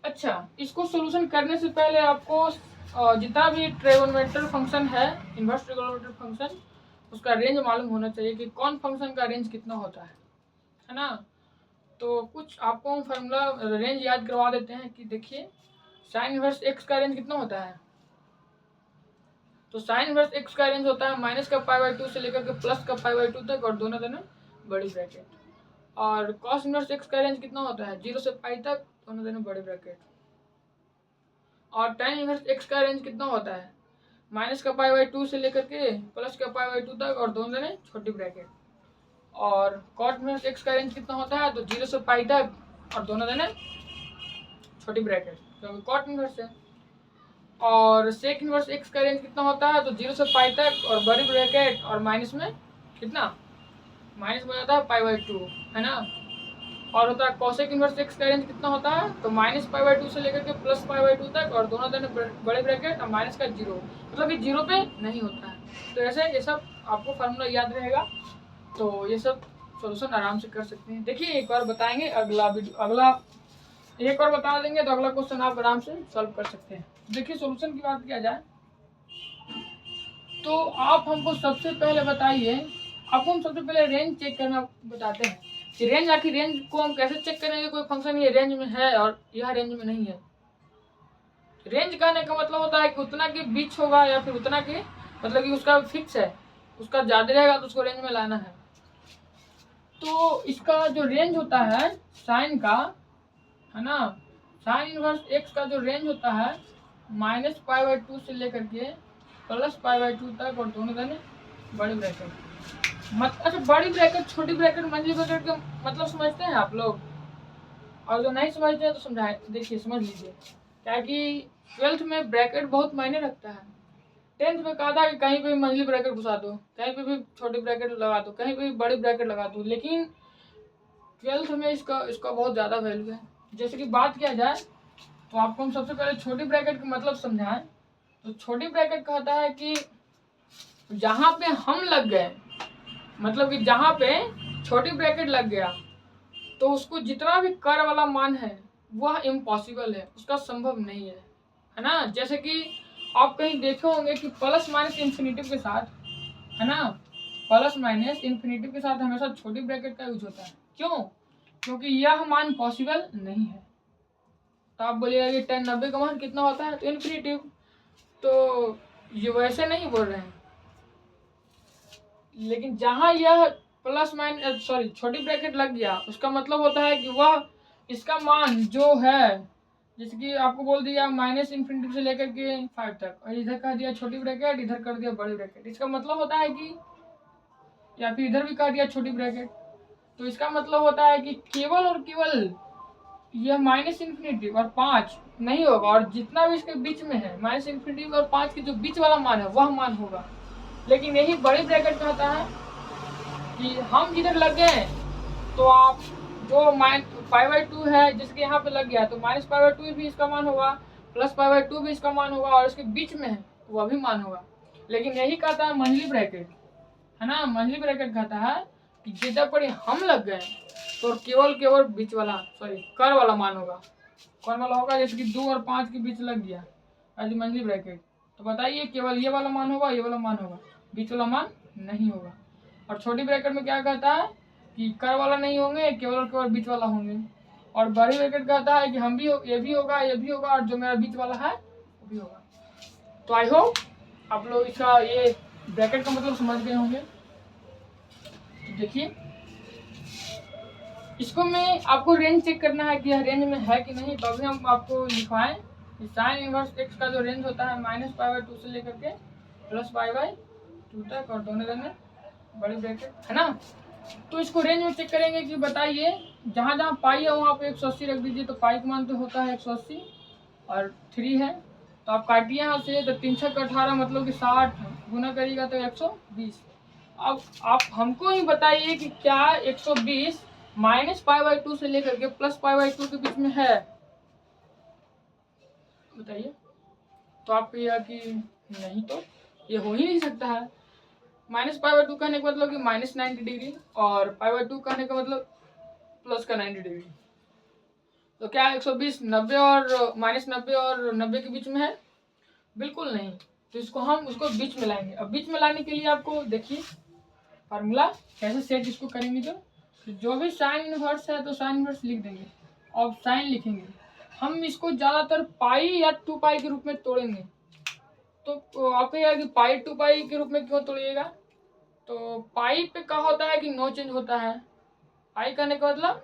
अच्छा, इसको सोल्यूशन करने से पहले आपको जितना भी ट्रिगोनोमेट्रिक फंक्शन है, इनवर्स ट्रिगोनोमेट्रिक फंक्शन, उसका रेंज मालूम होना चाहिए कि कौन फंक्शन का रेंज कितना होता है ना। तो कुछ आपको हम फार्मूला रेंज याद करवा देते हैं कि देखिए साइन इनवर्स एक्स का रेंज कितना होता है। तो साइन इनवर्स एक्स का रेंज होता है -π/2 से लेकर के +π/2 तक, और दोनों बड़ी ब्रैकेट। और कॉस इनवर्स एक्स का रेंज कितना होता है 0 से π तक, दोनों बड़े ब्रैकेट। और tan इनवर्स एक्स का रेंज कितना होता है -π/2 से लेकर के +π/2 तक, और दोनों छोटी ब्रैकेट। और cot इनवर्स एक्स का रेंज कितना होता है तो 0 से π तक, और दोनों छोटी ब्रैकेट, क्योंकि cot इनवर्स है। और sec इनवर्स एक्स का रेंज कितना होता है तो 0 से π तक, और बड़ी ब्रैकेट, और माइनस में कितना, माइनस में जाता है π/2, है ना। और होता है cosec इनवर्स एक्स का रेंज कितना होता है तो -π/2 से लेकर के +π/2 तक, और दोनों बड़े ब्रैकेट, और माइनस का 0, मतलब कि 0 पे नहीं होता है। तो ऐसे ये सब आपको फार्मूला याद रहेगा, तो ये सब सॉल्यूशन आराम से कर सकते हैं। देखिए एक बार बताएंगे, अगला एक और बता देंगे तो अगला क्वेश्चन आप आराम से सॉल्व कर सकते हैं। देखिए सोल्यूशन की बात किया जाए तो आप हमको सबसे पहले बताइए, आपको हम सबसे पहले रेंज चेक करना बताते हैं कि रेंज, आखिर रेंज को हम कैसे चेक करेंगे। कोई फंक्शन ये रेंज में है और यह रेंज में नहीं है। रेंज कहने का मतलब होता है कि उतना के बीच होगा या फिर उतना के मतलब कि उसका फिक्स है, उसका ज़्यादा रहेगा तो उसको रेंज में लाना है। तो इसका जो रेंज होता है साइन का, है ना, साइन इनवर्स एक्स का जो रेंज होता है -π/2 से लेकर के +π/2 तक, और दोनों देने बड़ी ब्रैकेट। अच्छा, बड़ी ब्रैकेट, छोटी ब्रैकेट, मंझली ब्रैकेट का मतलब समझते हैं आप लोग? और जो नहीं समझते हैं तो समझाए, देखिए समझ लीजिए। क्या कि 12th में ब्रैकेट बहुत मायने रखता है। 10th में कहा था कि कहीं पे भी मंझली ब्रैकेट घुसा दो, कहीं पे भी छोटी ब्रैकेट लगा दो, कहीं पे भी बड़ी ब्रैकेट लगा दो, लेकिन 12th में इसका बहुत ज़्यादा वैल्यू है। जैसे कि बात किया जाए तो आपको हम सबसे पहले छोटी ब्रैकेट का मतलब समझाएं। तो छोटी ब्रैकेट कहता है कि जहाँ पे हम लग गए, मतलब कि जहाँ पे छोटी ब्रैकेट लग गया तो उसको जितना भी कर वाला मान है वह इम्पॉसिबल है, उसका संभव नहीं है ना। जैसे कि आप कहीं देखे होंगे कि प्लस माइनस इन्फिनिटिव के साथ, है ना, प्लस माइनस इन्फिनिटिव के साथ हमेशा छोटी ब्रैकेट का यूज होता है। क्यों? क्योंकि यह मान पॉसिबल नहीं है। तो आप बोलिएगा कि 10 90 का मान कितना होता है, तो इन्फिनिटिव। तो ये वैसे नहीं बोल रहे हैं, लेकिन जहाँ यह प्लस माइनस छोटी ब्रैकेट लग गया उसका मतलब होता है कि वह इसका मान जो है, जैसे कि आपको बोल दिया -इन्फिनिटी से लेकर के 5 तक, और इधर कह दिया छोटी ब्रैकेट, इधर कर दिया बड़ी ब्रैकेट, इसका मतलब होता है कि, या फिर इधर भी कह दिया छोटी ब्रैकेट, तो इसका मतलब होता है कि केवल और केवल यह -इन्फिनिटी और 5 नहीं होगा, और जितना भी इसके बीच में है -इन्फिनिटी और 5 के जो बीच वाला मान है वह मान होगा। लेकिन यही बड़ी ब्रैकेट कहता है कि हम जिधर लग गए तो आप जो π/2 है जिसके यहाँ पे लग गया तो -π/2 भी इसका मान होगा, +π/2 भी इसका मान होगा, और इसके बीच में है वह भी मान होगा। लेकिन यही कहता है मंझली ब्रैकेट, है ना, मंझली ब्रैकेट कहता है कि जिधर पर हम लग गए तो केवल बीच वाला कर वाला मान होगा। कौन वाला होगा? जैसे कि 2 और 5 के बीच लग गया ऐसी मंझली ब्रैकेट, तो बताइए केवल ये वाला मान होगा, ये वाला मान होगा, बीच वाला मान नहीं होगा। और छोटी ब्रैकेट में क्या कहता है कि कर वाला नहीं होंगे, केवल बीच वाला होंगे। और बड़ी ब्रैकेट कहता है कि हम भी ये भी होगा, ये भी होगा, और जो मेरा बीच वाला है वो भी होगा। तो आई होप आप लोग इसका ये ब्रैकेट का मतलब समझ गए होंगे। तो देखिए इसको में आपको रेंज चेक करना है कि यह रेंज में है कि नहीं, तो अभी हम आपको लिखवाएं कि साइन इनवर्स एक्स का जो रेंज होता है -π/2 से लेकर के +π/2 तक, और दोनों देने बड़ी ब्रैकेट, है ना। तो इसको रेंज में चेक करेंगे कि बताइए जहाँ जहाँ पाई है वहाँ पे 180 रख दीजिए, तो पाई का मान तो होता है 180 और 3 है, तो आप काटिए यहाँ से, तो 3 6 18 मतलब कि 60 गुना करिएगा तो 120। अब आप हमको ही बताइए कि क्या 120 -π/2 से लेकर के +π/2 के बीच में है, बताइए। तो आप कहिएगा कि नहीं, तो ये हो ही नहीं सकता है। -π/2 कहने का मतलब कि -90 डिग्री, और π/2 कहने का मतलब प्लस का 90 डिग्री। तो क्या 120 90 और -90 और 90 के बीच में है? बिल्कुल नहीं। तो इसको हम उसको बीच में लाएंगे। अब बीच में लाने के लिए आपको देखिए फार्मूला कैसे सेट इसको करेंगे। तो जो भी साइन इनवर्स है तो साइन इनवर्स लिख देंगे, और साइन लिखेंगे। हम इसको ज़्यादातर पाई या 2π के रूप में तोड़ेंगे। तो आप कहिएगा कि पाई 2π के रूप में क्यों तोड़िएगा? तो पाई पे क्या होता है कि नो चेंज होता है। पाई कहने का मतलब,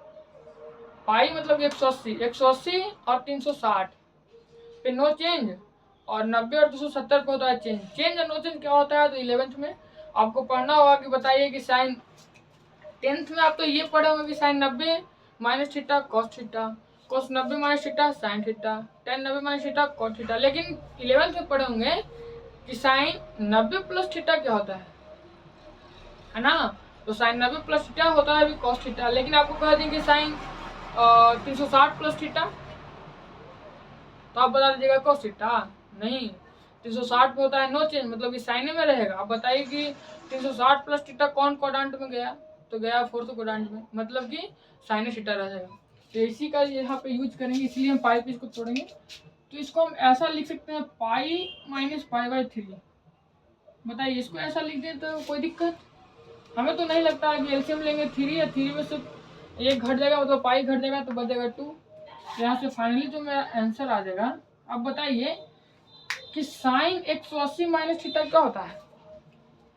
पाई मतलब 180 और 360 पे नो चेंज, और 90 और 270 पे होता है चेंज। चेंज और नो चेंज क्या होता है? तो 11th में आपको पढ़ना होगा कि बताइए कि साइन, 10th में आप तो ये पढ़े होंगे कि sine 90 minus theta cos theta, cos 90 minus theta sine theta, tan 90 minus theta cos theta. लेकिन 11th में पढ़े होंगे कि साइन 90 प्लस थीटा क्या होता है ना। तो साइन 90 प्लस थीटा होता है भी कॉस थीटा। लेकिन आपको कह देंगे साइन 360 प्लस थीटा, तो आप बता दीजिएगा कॉस थीटा। नहीं, 360 पे होता है नो चेंज, मतलब कि साइने में रहेगा। आप बताइए कि 360 प्लस थीटा कौन क्वाड्रेंट में गया? तो गया 4th क्वाड्रेंट में, मतलब कि साइने थीटा रहेगा। तो इसी का यहाँ पे यूज करेंगे, इसलिए हम पाई पे इसको तोड़ेंगे। तो इसको हम ऐसा लिख सकते हैं पाई माइनस पाई बाई 3। बताइए इसको ऐसा लिख दें तो कोई दिक्कत? हमें तो नहीं लगता है कि एलसीएम लेंगे 3 या 3 में से एक घट जाएगा, मतलब पाई घट जाएगा तो बच जाएगा 2। यहाँ से फाइनली जो मेरा आंसर आ जाएगा। अब बताइए कि साइन 180 माइनस थीटा क्या होता है?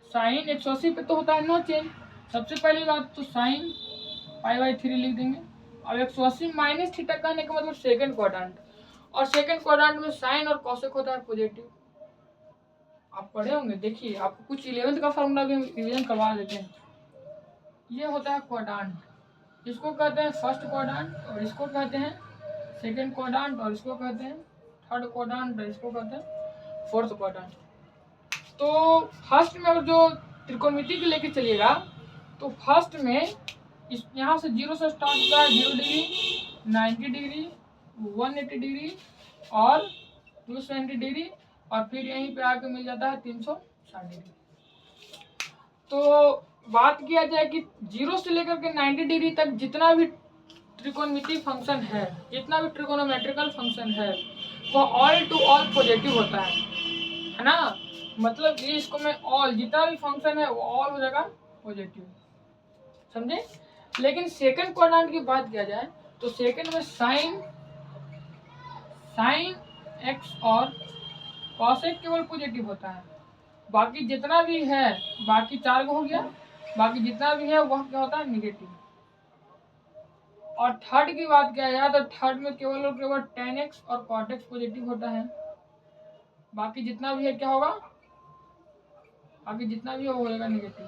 साइन 180 पे तो होता है नो चेंज। सबसे पहली बात तो साइन पाई बाई 3 लिख देंगे। अब 180 माइनस थीटा कहने का मतलब सेकंड क्वाड्रेंट, और सेकंड क्वाड्रेंट में साइन और कॉसेक होता है पॉजिटिव। आप पढ़े होंगे, देखिए आपको कुछ 11th का फॉर्मूला भी हम रिवीजन करवा देते हैं। ये होता है क्वाड्रेंट, इसको कहते हैं फर्स्ट क्वाड्रेंट, और इसको कहते हैं सेकंड क्वाड्रेंट, और इसको कहते हैं थर्ड क्वाड्रेंट, और इसको कहते हैं फोर्थ क्वाड्रेंट। तो फर्स्ट में अगर जो त्रिकोणमिति के लेके चलिएगा तो फर्स्ट में इस यहाँ से 0 से स्टार्ट होता है, 0 डिग्री, 90 डिग्री, 180 डिग्री और 270 डिग्री, और फिर यहीं पे आके मिल जाता है 360 डिग्री। तो बात किया जाए कि 0 से लेकर के 90 डिग्री तक जितना भी त्रिकोणमिति फंक्शन है, जितना भी ट्रिकोनोमेट्रिकल फंक्शन है, वो ऑल टू ऑल पॉजिटिव होता है ना। मतलब ये इसको मैं ऑल, जितना भी फंक्शन है वो ऑल हो जाएगा पॉजिटिव, समझे। लेकिन सेकंड क्वाड्रेंट की बात किया जाए तो सेकंड में साइन एक्स और कॉसेक केवल पॉजिटिव होता है, बाकी जितना भी है, बाकी 4 को हो गया, बाकी जितना भी है वह क्या होता है निगेटिव। और थर्ड की बात किया जाए तो थर्ड में केवल और केवल tan x और cot x पॉजिटिव होता है, बाकी जितना भी है क्या होगा, बाकी जितना भी हो जाएगा निगेटिव।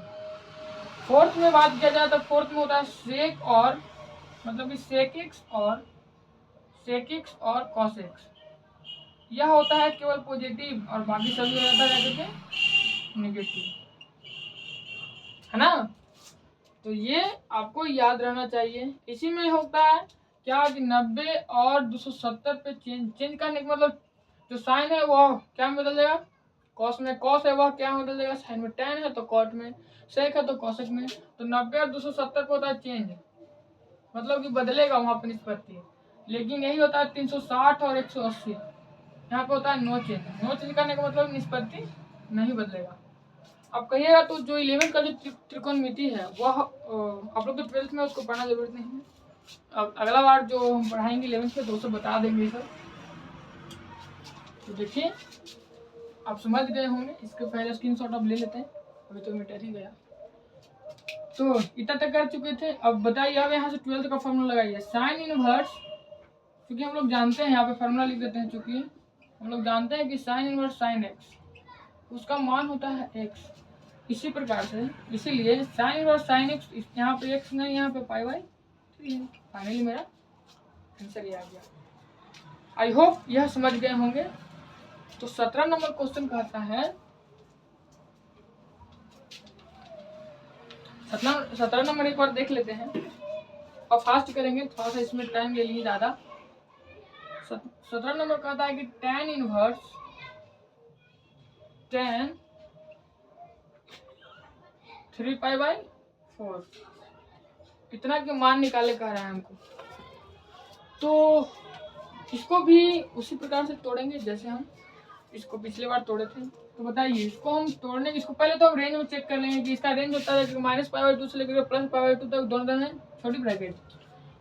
फोर्थ में बात किया जाए तो फोर्थ में होता है सेक और, मतलब कि सेक एक्स और कॉस एक्स, यह होता है केवल पॉजिटिव, और बाकी सभी हो जाता है निगेटिव, है ना। तो ये आपको याद रहना चाहिए। इसी में होता है क्या कि 90 और 270 पे चेंज करने का मतलब जो साइन है वह क्या में बदल जाएगा, कॉस में, कॉस है वह क्या में बदल जाएगा साइन में, टैन है तो कॉट में, सेक है तो कॉसेक में। तो 90 और 270 पे होता है चेंज, मतलब कि बदलेगा वहाँ पे निष्पत्ति। लेकिन यही होता है 360 और 180, यहाँ पे होता है नो चेंज। नो चेंज करने का मतलब निष्पत्ति नहीं बदलेगा। अब कहिएगा तो जो 11th का जो त्रिकोणमिति है वह आप लोग तो 12th में उसको पढ़ना जरूरत नहीं है। अब अगला बार जो हम पढ़ाएंगे 11th में तो उसे बता देंगे सर। तो देखिए आप समझ गए होंगे, इसके पहले स्क्रीनशॉट आप ले लेते हैं, अभी तो मीटर ही गया। तो इतना तक कर चुके थे। अब बताइए, अब यहाँ से 12th का फॉर्मूला लगाइए। साइन इनवर्स, क्योंकि हम लोग जानते हैं, यहाँ पे फॉर्मूला लिख देते हैं, चूंकि हम लोग जानते हैं कि साइन इनवर्स साइन एक्स, उसका मान होता है एक्स। इसी प्रकार से इसीलिए साइन इनवर्स साइन एक्स, यहाँ पे एक्स नहीं, यहाँ पे पाई बाई 3 है। फाइनली मेरा आंसर ये आ गया। आई होप यह समझ गए होंगे। तो 17 नंबर क्वेश्चन कहता है, 17 नंबर एक बार देख लेते हैं और फास्ट करेंगे, थोड़ा सा इसमें टाइम ले लिए ज़्यादा। 17 नंबर कहता है कि tan इनवर्स tan 3π/4 इतना के मान निकाले कह रहा है हमको। तो इसको भी उसी प्रकार से तोड़ेंगे जैसे हम इसको पिछले बार तोड़े थे। तो बताइए इसको हम तोड़ने, इसको पहले तो हम रेंज में चेक कर लेंगे कि इसका रेंज होता है -π/2 से लेकर +π/2 तक, दोनों है छोटी ब्रैकेट।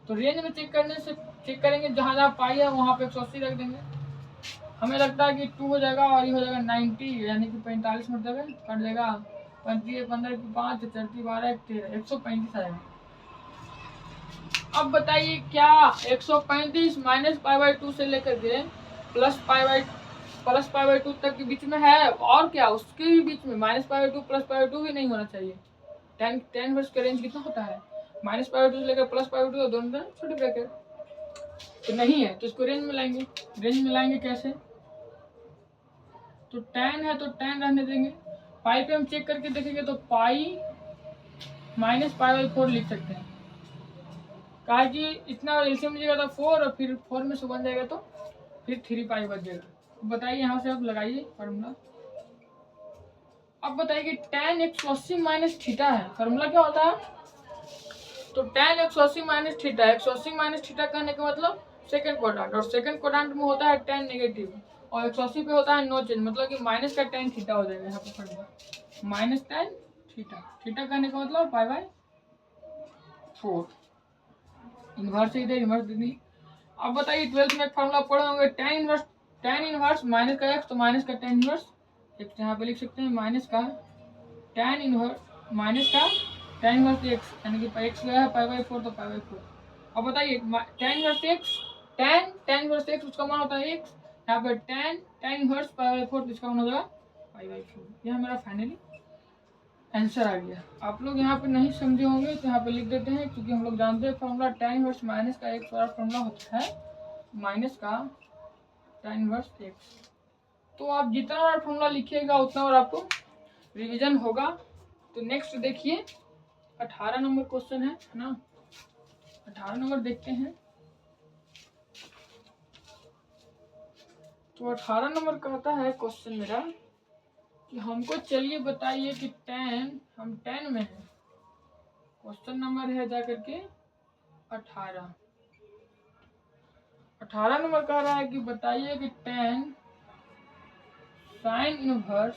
तो रेंज में चेक करने से चेक करेंगे, जहाँ जहाँ पाई है वहाँ पे 180 रख देंगे। हमें लगता है कि 2 हो जाएगा और ये हो जाएगा 90, यानी कि 45 मतलब कट जाएगा। 35 15 की 5 4 12 13 135 आएगा। अब बताइए क्या 135 -π/2 से लेकर के +π/2 तक के बीच में है, और क्या उसके भी बीच में -π/2 +π/2 भी नहीं होना चाहिए। tan वर्स का रेंज कितना होता है, -π/2 से लेकर +π/2, दोनों छोटे ब्रैकेट। तो नहीं है तो इसको रेंज में लाएंगे। रेंज में लाएंगे कैसे, तो tan है तो tan रहने देंगे। पाई पे हम चेक करके देखेंगे तो पाई -π/4 लिख सकते हैं, कहा कि इतना एलसीएम लीजिएगा तो 4 और फिर 4 में से बन जाएगा तो फिर 3π बच जाएगा। बताइए यहाँ से आप लगाइए फार्मूला। अब बताइए कि tan 180 माइनस थीटा है, फार्मूला क्या होता है, तो tan 180 minus theta, 180 minus theta कहने का मतलब सेकंड क्वाड्रेंट, और सेकंड क्वाड्रेंट में होता है tan नेगेटिव और 180 पे होता है नो चेंज, मतलब कि माइनस का tan थीटा हो जाएगा यहाँ पे फंडा, माइनस tan थीटा, थीटा कहने का मतलब π/4। इन्वर्स इधर इन्वर्स दीदी। अब बताइए 12th में एक फॉर्मूला पढ़े होंगे tan इनवर्स माइनस का x, तो माइनस का tan इनवर्स x यहाँ पे लिख सकते हैं, माइनस का tan इनवर्स माइनस का tan इनवर्स x, यानी कि x गया है π/4 तो π/4। अब बताइए tan inverse x, tan inverse x उसका मान होता है x, यहाँ पे tan इनवर्स π/4 तो इसका मान हो जाएगा π/4। यह मेरा फाइनली आंसर आ गया। आप लोग यहाँ पे नहीं समझे होंगे तो यहाँ पे लिख देते हैं, क्योंकि हम लोग जानते हैं फॉर्मूला tan इनवर्स माइनस का x वाला फॉर्मूला होता है माइनस का tan इनवर्स x। तो आप जितना बार फॉर्मूला लिखिएगा उतना बार आपको रिवीजन होगा। तो नेक्स्ट देखिए 18 नंबर क्वेश्चन है ना, 18 नंबर देखते हैं। तो 18 नंबर कहता है क्वेश्चन मेरा कि हमको चलिए बताइए कि हम tan में है, क्वेश्चन नंबर है जा करके 18 नंबर कह रहा है कि बताइए कि tan sine inverse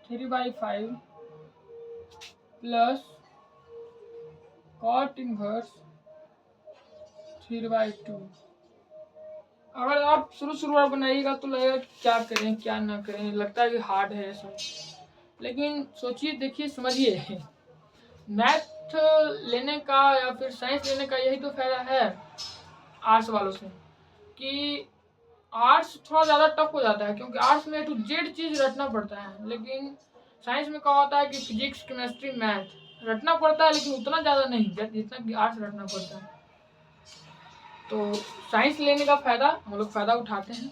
3/5 plus cot inverse 3/2। अगर आप शुरू बार बनाइएगा तो लगेगा क्या करें क्या ना करें, लगता है कि हार्ड है सब, लेकिन सोचिए देखिए समझिए, मैथ लेने का या फिर साइंस लेने का यही तो फायदा है आर्ट्स वालों से, कि आर्ट्स थोड़ा ज़्यादा टफ हो जाता है, क्योंकि आर्ट्स में टू जेड चीज़ रटना पड़ता है, लेकिन साइंस में क्या होता है कि फिजिक्स केमिस्ट्री मैथ रटना पड़ता है, लेकिन उतना ज़्यादा नहीं जितना कि आर्ट्स रटना पड़ता है। तो साइंस लेने का फ़ायदा हम लोग फ़ायदा उठाते हैं।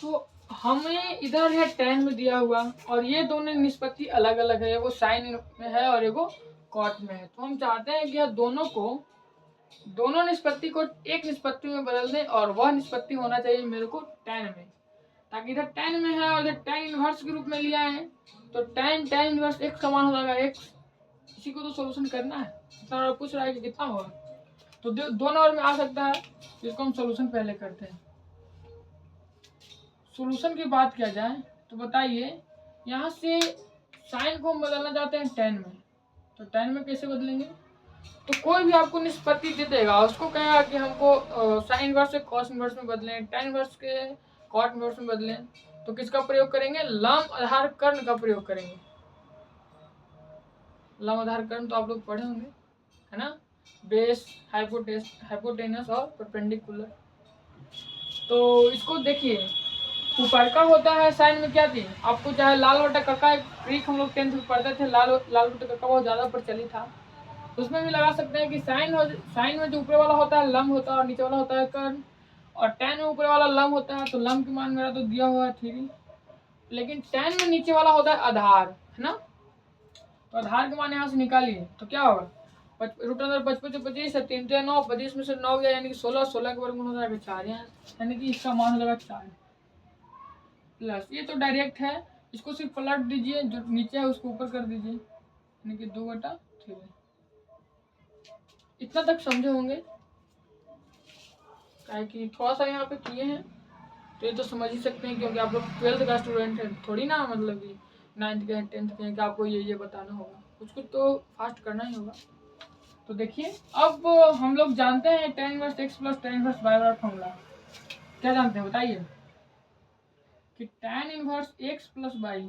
तो हमें इधर है tan में दिया हुआ, और ये दोनों निष्पत्ति अलग अलग है, एगो साइन में है और एगो कॉट में है। तो हम चाहते हैं कि यह दोनों निष्पत्ति को एक निष्पत्ति में बदल दें, और वह निष्पत्ति होना चाहिए मेरे को tan में, ताकि इधर tan में है और इधर tan इनवर्स के रूप में लिया है, तो tan इनवर्स x का मान हो जाएगा x। इसी को तो सोल्यूशन करना है। इतना पूछ रहा है कि कितना होगा, तो दो नंबर में आ सकता है, इसको हम सोल्यूशन पहले करते हैं। सोल्यूशन की बात किया जाए तो बताइए, यहाँ से साइन को हम बदलना चाहते हैं tan में, तो tan में कैसे बदलेंगे? तो कोई भी आपको निष्पत्ति दे देगा, उसको कहेगा कि हमको साइन इनवर्स से कॉस इनवर्स में बदलें, tan इनवर्स के कॉट इनवर्स में बदलें, तो किसका प्रयोग करेंगे? लंब आधार कर्ण का प्रयोग करेंगे। लंब आधार कर्ण तो आप लोग पढ़े होंगे, है ना, बेस, हाइपोटेनस और परपेंडिकुलर। तो इसको देखिए, ऊपर का होता है साइन में क्या थी, आपको चाहे लाल बटा कक्का, एक ट्रिक हम लोग 10th में पढ़ते थे, लाल बटा कक्का बहुत ज़्यादा प्रचलित था, उसमें भी लगा सकते हैं कि साइन में जो ऊपर वाला होता है लंब होता है और नीचे वाला होता है कर्ण, और tan में ऊपर वाला लंब होता है, तो लंब की मान मेरा तो दिया हुआ है 3, लेकिन tan में नीचे वाला होता है आधार, है ना, तो आधार के मान यहाँ से निकालिए तो क्या होगा, रूट अंदर 55 से 25 है, 3 3 9, 25 में से 9 गया यानी कि 16, 16 के वर्गमूल हो जाएगा 4, यहाँ यानी कि इसका मान हो जाएगा 4 प्लस, ये तो डायरेक्ट है, इसको सिर्फ पलट दीजिए, जो नीचे है उसको ऊपर कर दीजिए, यानी कि 2/3। इतना तक समझे होंगे, काहे कि थोड़ा सा यहाँ पे किए हैं तो ये तो समझ ही सकते हैं, क्योंकि आप लोग 12th का स्टूडेंट है, थोड़ी ना मतलब कि 9th के 10th के कि आपको ये बताना होगा, कुछ तो फास्ट करना ही होगा। तो देखिए, अब हम लोग जानते हैं tan inverse x plus tan inverse y वाला फॉर्मूला, क्या जानते हैं बताइए, कि tan inverse x plus y,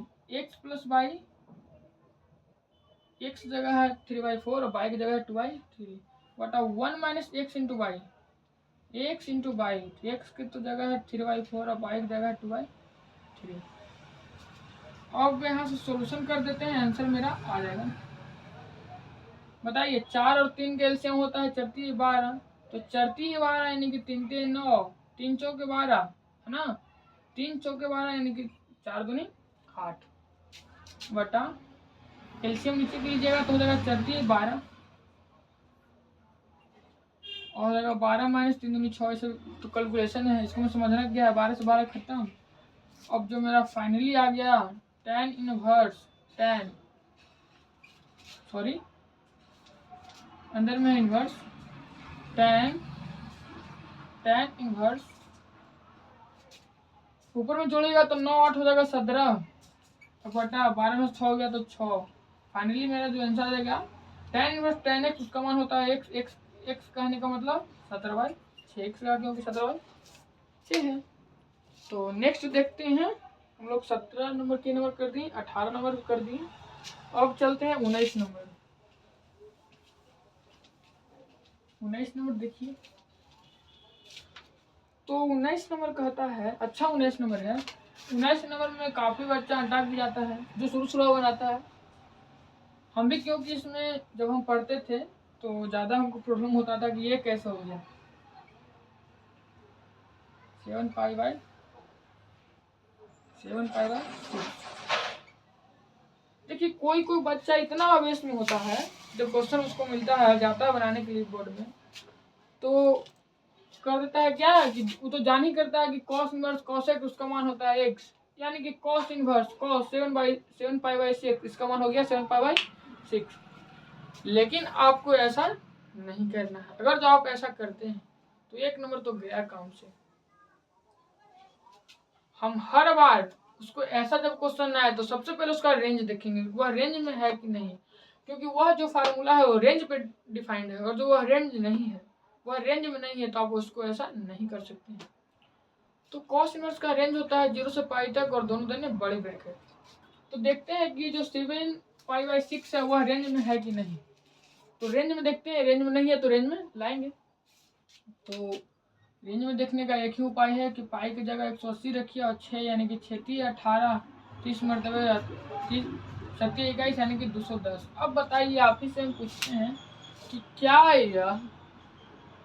x जगह है 3/4 और y की जगह है 2/3, बटा 1 minus x into Y, x into Y, x की तो जगह है 3/4 और y की जगह है 2/3। अब यहाँ से सॉल्यूशन कर देते हैं, आंसर मेरा आ जाएगा। बताइए 4 और 3 का एलसीएम होता है 4 3 12, तो 4 3 12 यानी कि 3 3 9, 3 चौक 12, है ना, 3 चौक 12 यानी कि 4 दूनी 8, बटा एलसीएम नीचे के लीजिएगा तो हो जाएगा 4 3 12 और हो जाएगा 12 माइनस 3 दूनी 6, इसे तो कैलकुलेशन है, इसको मैं समझना क्या है, 12 से 12 खत्म। अब जो मेरा फाइनली आ गया tan अंदर में इन्वर्स tan इन्वर्स, ऊपर में जोड़ेगा तो 9 8 हो जाएगा 17, तो बटा 12 में 6 हो गया तो 6। फाइनली मेरा जो आंसर आ जाएगा tan इनवर्स tan x, उसका मान होता है x कहने का मतलब 17/6 x का, क्योंकि 17/6 है। तो नेक्स्ट देखते हैं, हम लोग 17 नंबर के नंबर कर दिए, 18 नंबर कर दिए, अब चलते हैं 19 नंबर। 19 नंबर देखिए, तो 19 नंबर कहता है, अच्छा 19 नंबर है। 19 नंबर में काफ़ी बच्चा अटक भी जाता है, जो शुरू बनाता है। हम भी, क्योंकि इसमें जब हम पढ़ते थे तो ज़्यादा हमको प्रॉब्लम होता था कि ये कैसे हो गया 7π/6। देखिए कोई बच्चा इतना आवेश में होता है, जब क्वेश्चन उसको मिलता है, जाता है बनाने के लिए बोर्ड में, तो कर देता है क्या कि वो तो जान ही करता है कि cos इनवर्स cos x उसका मान होता है x, यानी कि cos इनवर्स cos 7π/6 इसका मान हो गया 7π/6। लेकिन आपको ऐसा नहीं करना है। अगर जो आप ऐसा करते हैं तो 1 नंबर तो गया काम से। हम हर बार उसको ऐसा जब क्वेश्चन आए तो सबसे पहले उसका रेंज देखेंगे, वह रेंज में है कि नहीं, क्योंकि वह जो फार्मूला है वो रेंज पे डिफाइंड है, और जो वह रेंज नहीं है, वह रेंज में नहीं है, तो आप उसको ऐसा नहीं कर सकते हैं। तो कॉस इनवर्स का रेंज होता है 0 से पाई तक, और दोनों देने बड़े ब्रैकेट। तो देखते हैं कि जो 7π/6 है वह रेंज में है कि नहीं। तो रेंज में देखते हैं, रेंज में नहीं है तो रेंज में लाएंगे। तो रेंज में देखने का एक ही उपाय है कि पाई की जगह 180 रखिए, और 6 यानी कि 6 18 30 मरतबे 30 7 21 यानी कि 210। अब बताइए, आप ही से हम पूछते हैं कि क्या यह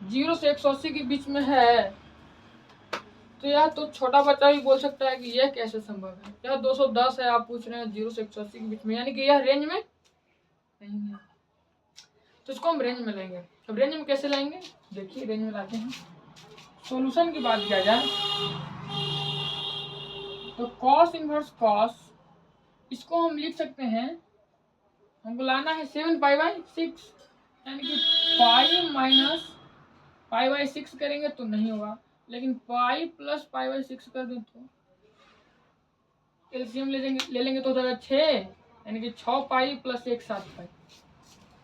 0 से 180 के बीच में है? तो यह तो छोटा बच्चा भी बोल सकता है कि यह कैसे संभव है। यह 210 है, आप पूछ रहे हैं 0 से 180 के बीच में, यानी कि यह रेंज में नहीं है। तो इसको हम रेंज में लेंगे। अब रेंज में कैसे लाएंगे, देखिए रेंज में लाते हैं। सॉल्यूशन की बात किया जाए तो cos इनवर्स cos, इसको हम लिख सकते हैं, हमको लाना है 7π/6, यानी कि पाई माइनस π/6 करेंगे तो नहीं होगा, लेकिन पाई प्लस π/6 कर दें तो एलसीएम ले लेंगे तो हो जाएगा 6, यानी कि 6 पाई प्लस 1 7 पाई।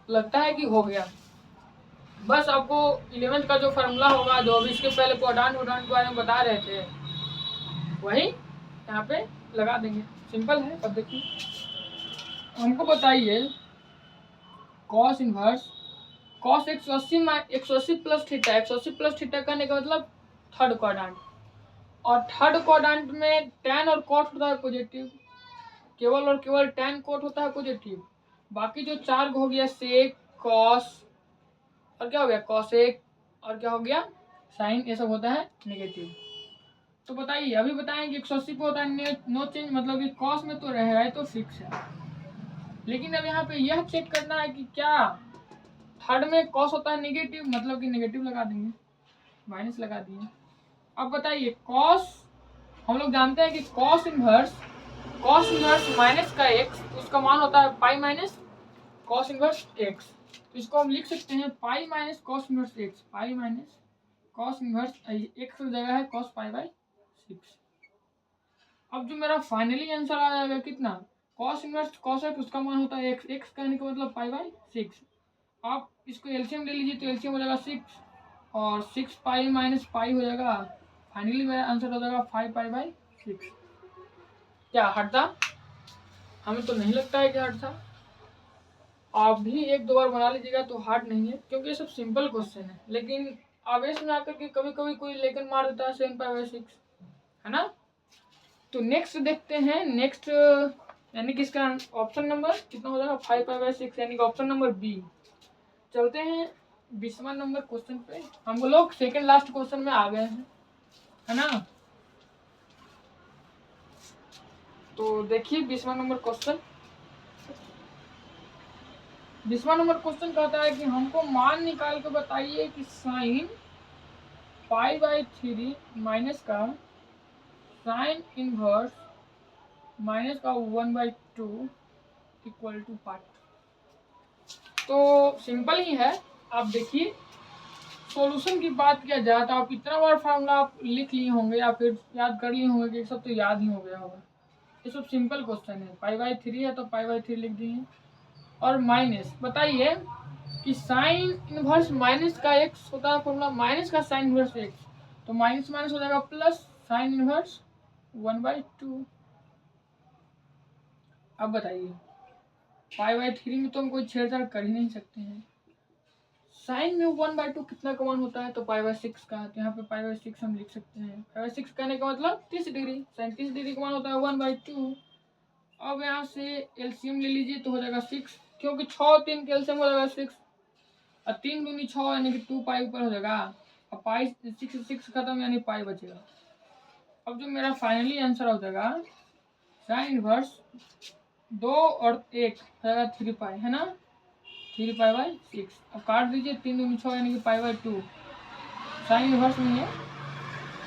लगता है कि हो गया। बस आपको 11th का जो फार्मूला होगा, जो अभी इसके पहले कोडान के बारे में बता रहे थे, वही यहाँ पे लगा देंगे। सिंपल है। अब देखिए, हमको बताइए cos inverse cos 180 plus theta, 180 plus theta करने का मतलब थर्ड क्वाड्रेंट, और थर्ड क्वाड्रेंट में tan और cot होता है पॉजिटिव, केवल और केवल tan cot होता है पॉजिटिव। बाकी जो 4 हो गया sec cos, और क्या हो गया cosec, और क्या हो गया sin, ये सब होता है नेगेटिव। तो बताइए, अभी बताएं कि 180 पे होता है नो चेंज, मतलब कि cos में तो रहेगा, तो फिक्स है। लेकिन अब यहाँ पे यह चेक करना है कि क्या थर्ड में cos होता है नेगेटिव, मतलब कि नेगेटिव लगा देंगे, माइनस लगा दिए। अब बताइए cos, हम लोग जानते हैं कि cos इनवर्स माइनस का x, उसका मान होता है pi minus cos inverse x। तो इसको हम लिख सकते हैं pi minus cos inverse x, pi minus cos inverse x की जगह है cos π/6। अब जो मेरा फाइनली आंसर आ जाएगा कितना, cos इनवर्स cos x, उसका मान होता है x, x कहने का मतलब π/6। आप इसको एलसीएम ले लीजिए तो एलसीएम हो जाएगा 6, और 6 पाई माइनस पाई हो जाएगा। फाइनली मेरा आंसर हो जाएगा 5π/6। क्या हटता? हमें तो नहीं लगता है कि हटता। आप भी एक दो बार बना लीजिएगा तो हार्ड नहीं है, क्योंकि ये सब सिंपल क्वेश्चन है, लेकिन आवेश में आकर के कभी कभी कोई लेकर मार देता है 7π/6, है ना। तो नेक्स्ट देखते हैं, नेक्स्ट यानी कि इसका ऑप्शन नंबर कितना हो जाएगा 5π/6, यानी कि ऑप्शन नंबर बी। चलते हैं 20वां नंबर क्वेश्चन पे। हम लोग सेकेंड लास्ट क्वेश्चन में आ गए हैं, है ना। तो देखिए 20वां नंबर क्वेश्चन। 20वां नंबर क्वेश्चन कहता है कि हमको मान निकाल के बताइए कि साइन π/3 माइनस का साइन इनवर्स माइनस का 1/2 इक्वल टू पार्ट। तो सिंपल ही है, आप देखिए सॉल्यूशन की बात किया जाए तो आप इतना बार फार्मूला आप लिख लिए होंगे या फिर याद कर लिए होंगे कि सब तो याद ही हो गया होगा। ये सब सिंपल क्वेश्चन है। पाई/3 है तो पाई/3 लिख दिए। और माइनस बताइए कि साइन इनवर्स माइनस का एक्स होता है फॉर्मूला, माइनस का साइन इनवर्स एक्स, तो माइनस माइनस हो जाएगा प्लस साइन इनवर्स 1/2। अब बताइए पाई/3 में तो हम कोई छेड़छाड़ कर ही नहीं सकते हैं। साइन में 1/2 कितना का मान होता है तो पाई/6 का, तो यहाँ पे पाई/6 हम लिख सकते हैं। पाई/6 कहने का मतलब 30 डिग्री, साइन 30 डिग्री का मान होता है 1/2। अब यहाँ से एलसीएम ले लीजिए तो हो जाएगा 6, क्योंकि 6 3 के एलसीएम हो जाएगा 6 और 3 दूनी 6 यानी कि 2 पाई ऊपर हो जाएगा और पाई 6 खत्म यानी पाई बचेगा। अब जो मेरा फाइनली आंसर हो जाएगा साइन इनवर्स 2 और 1 हो जाएगा 3 पाई, है ना, 3 पाई/6। अब काट दीजिए 3 दूनी 6 यानी कि पाई/2, साइन इनवर्स नहीं है।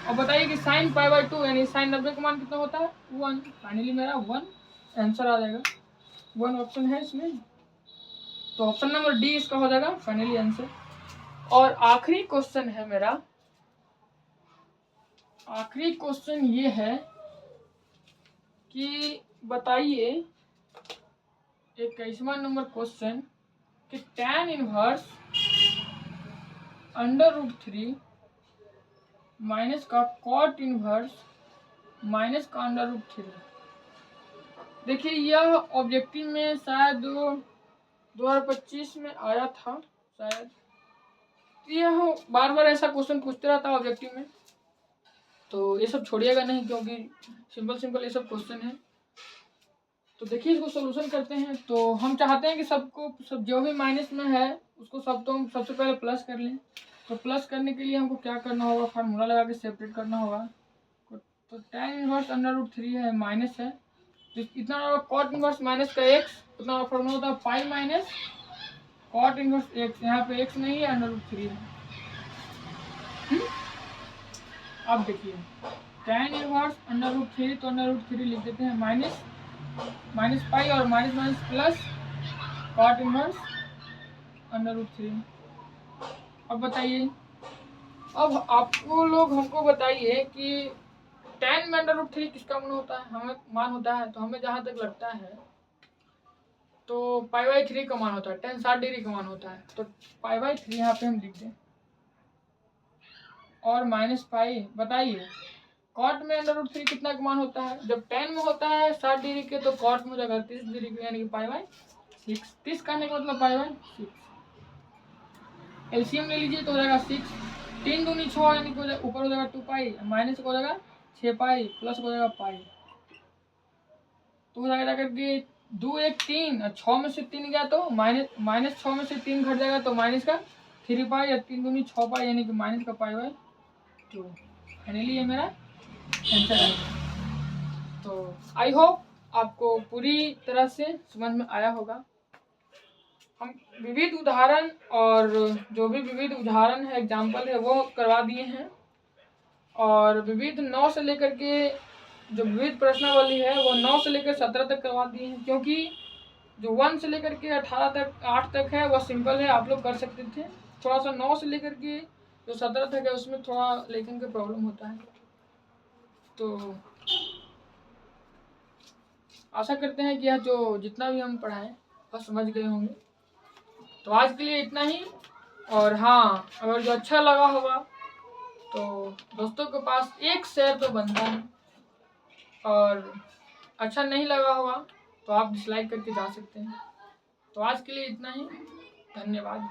और बताइए कि साइन पाई/2 यानी साइन 90 का मान कितना होता है 1। फाइनली मेरा 1 आंसर आ जाएगा। 1 ऑप्शन है इसमें, तो ऑप्शन नंबर डी इसका हो जाएगा फाइनली आंसर। और आखिरी क्वेश्चन है मेरा, आखिरी क्वेश्चन ये है कि बताइए 21वां नंबर क्वेश्चन कि tan इनवर्स √3 माइनस का कॉट इनवर्स माइनस का √3। देखिए यह ऑब्जेक्टिव में शायद 2025 में आया था शायद। यह बार बार ऐसा क्वेश्चन पूछते रहता है ऑब्जेक्टिव में, तो ये सब छोड़िएगा नहीं क्योंकि सिंपल सिंपल ये सब क्वेश्चन है। तो देखिए इसको सोल्यूशन करते हैं। तो हम चाहते हैं कि सब जो भी माइनस में है उसको सब तो हम सबसे पहले प्लस कर लें। तो प्लस करने के लिए हमको क्या करना होगा, फार्मूला लगा के सेपरेट करना होगा। तो tan इनवर्स √3 है माइनस है, तो इतना कॉट इनवर्स माइनस का एक्स, उतना फार्मूला होता है pi minus cot inverse X. यहाँ पे एक्स नहीं है √3 है। अब देखिए tan इनवर्स √3, तो √3 लिख देते हैं माइनस पाई और minus minus plus cot inverse √3। अब बताइए, अब आपको लोग हमको बताइए कि tan में √3 किसका मान होता है, तो हमें जहाँ तक लगता है तो पाई/3 का मान होता है। tan 60 डिग्री का मान होता है, तो पाई/3 यहाँ पे हम लिख दें और माइनस पाई। बताइए कॉट में √3 कितना का मान होता है, जब tan में होता है 60 डिग्री के तो कॉट में हो जाएगा 30 डिग्री के यानी कि पाई/6। 30 करने का मतलब पाई/6। एलसीएम ले लीजिए तो हो जाएगा 6, 3 दूनी 6 यानी कि ऊपर हो जाएगा 2 पाई, माइनस हो जाएगा 6 पाई, प्लस हो जाएगा पाई, तो हो जाएगा करके 2 1 3 और 6 में से 3 गया तो माइनस 6 में से 3 घट जाएगा तो माइनस का 3 पाई या 3 दूनी 6 पाई यानी कि माइनस का पाई/2। फाइनली ये मेरा आंसर है। तो आई होप आपको पूरी तरह से समझ में आया होगा। हम विविध उदाहरण और जो भी विविध उदाहरण है एग्जाम्पल है वो करवा दिए हैं, और विविध 9 से लेकर के जो विविध प्रश्नावली है वो 9 से लेकर 17 तक करवा दिए हैं, क्योंकि जो 1 से लेकर के 18 तक 8 तक है वह सिंपल है, आप लोग कर सकते थे। थोड़ा सा 9 से लेकर के जो 17 तक है उसमें थोड़ा लेखन का प्रॉब्लम होता है। तो आशा करते हैं कि यह जो जितना भी हम पढ़ाएं वह समझ गए होंगे। तो आज के लिए इतना ही। और हाँ, अगर जो अच्छा लगा होगा तो दोस्तों के पास एक शेयर तो बनता है, और अच्छा नहीं लगा होगा तो आप डिसलाइक करके जा सकते हैं। तो आज के लिए इतना ही, धन्यवाद।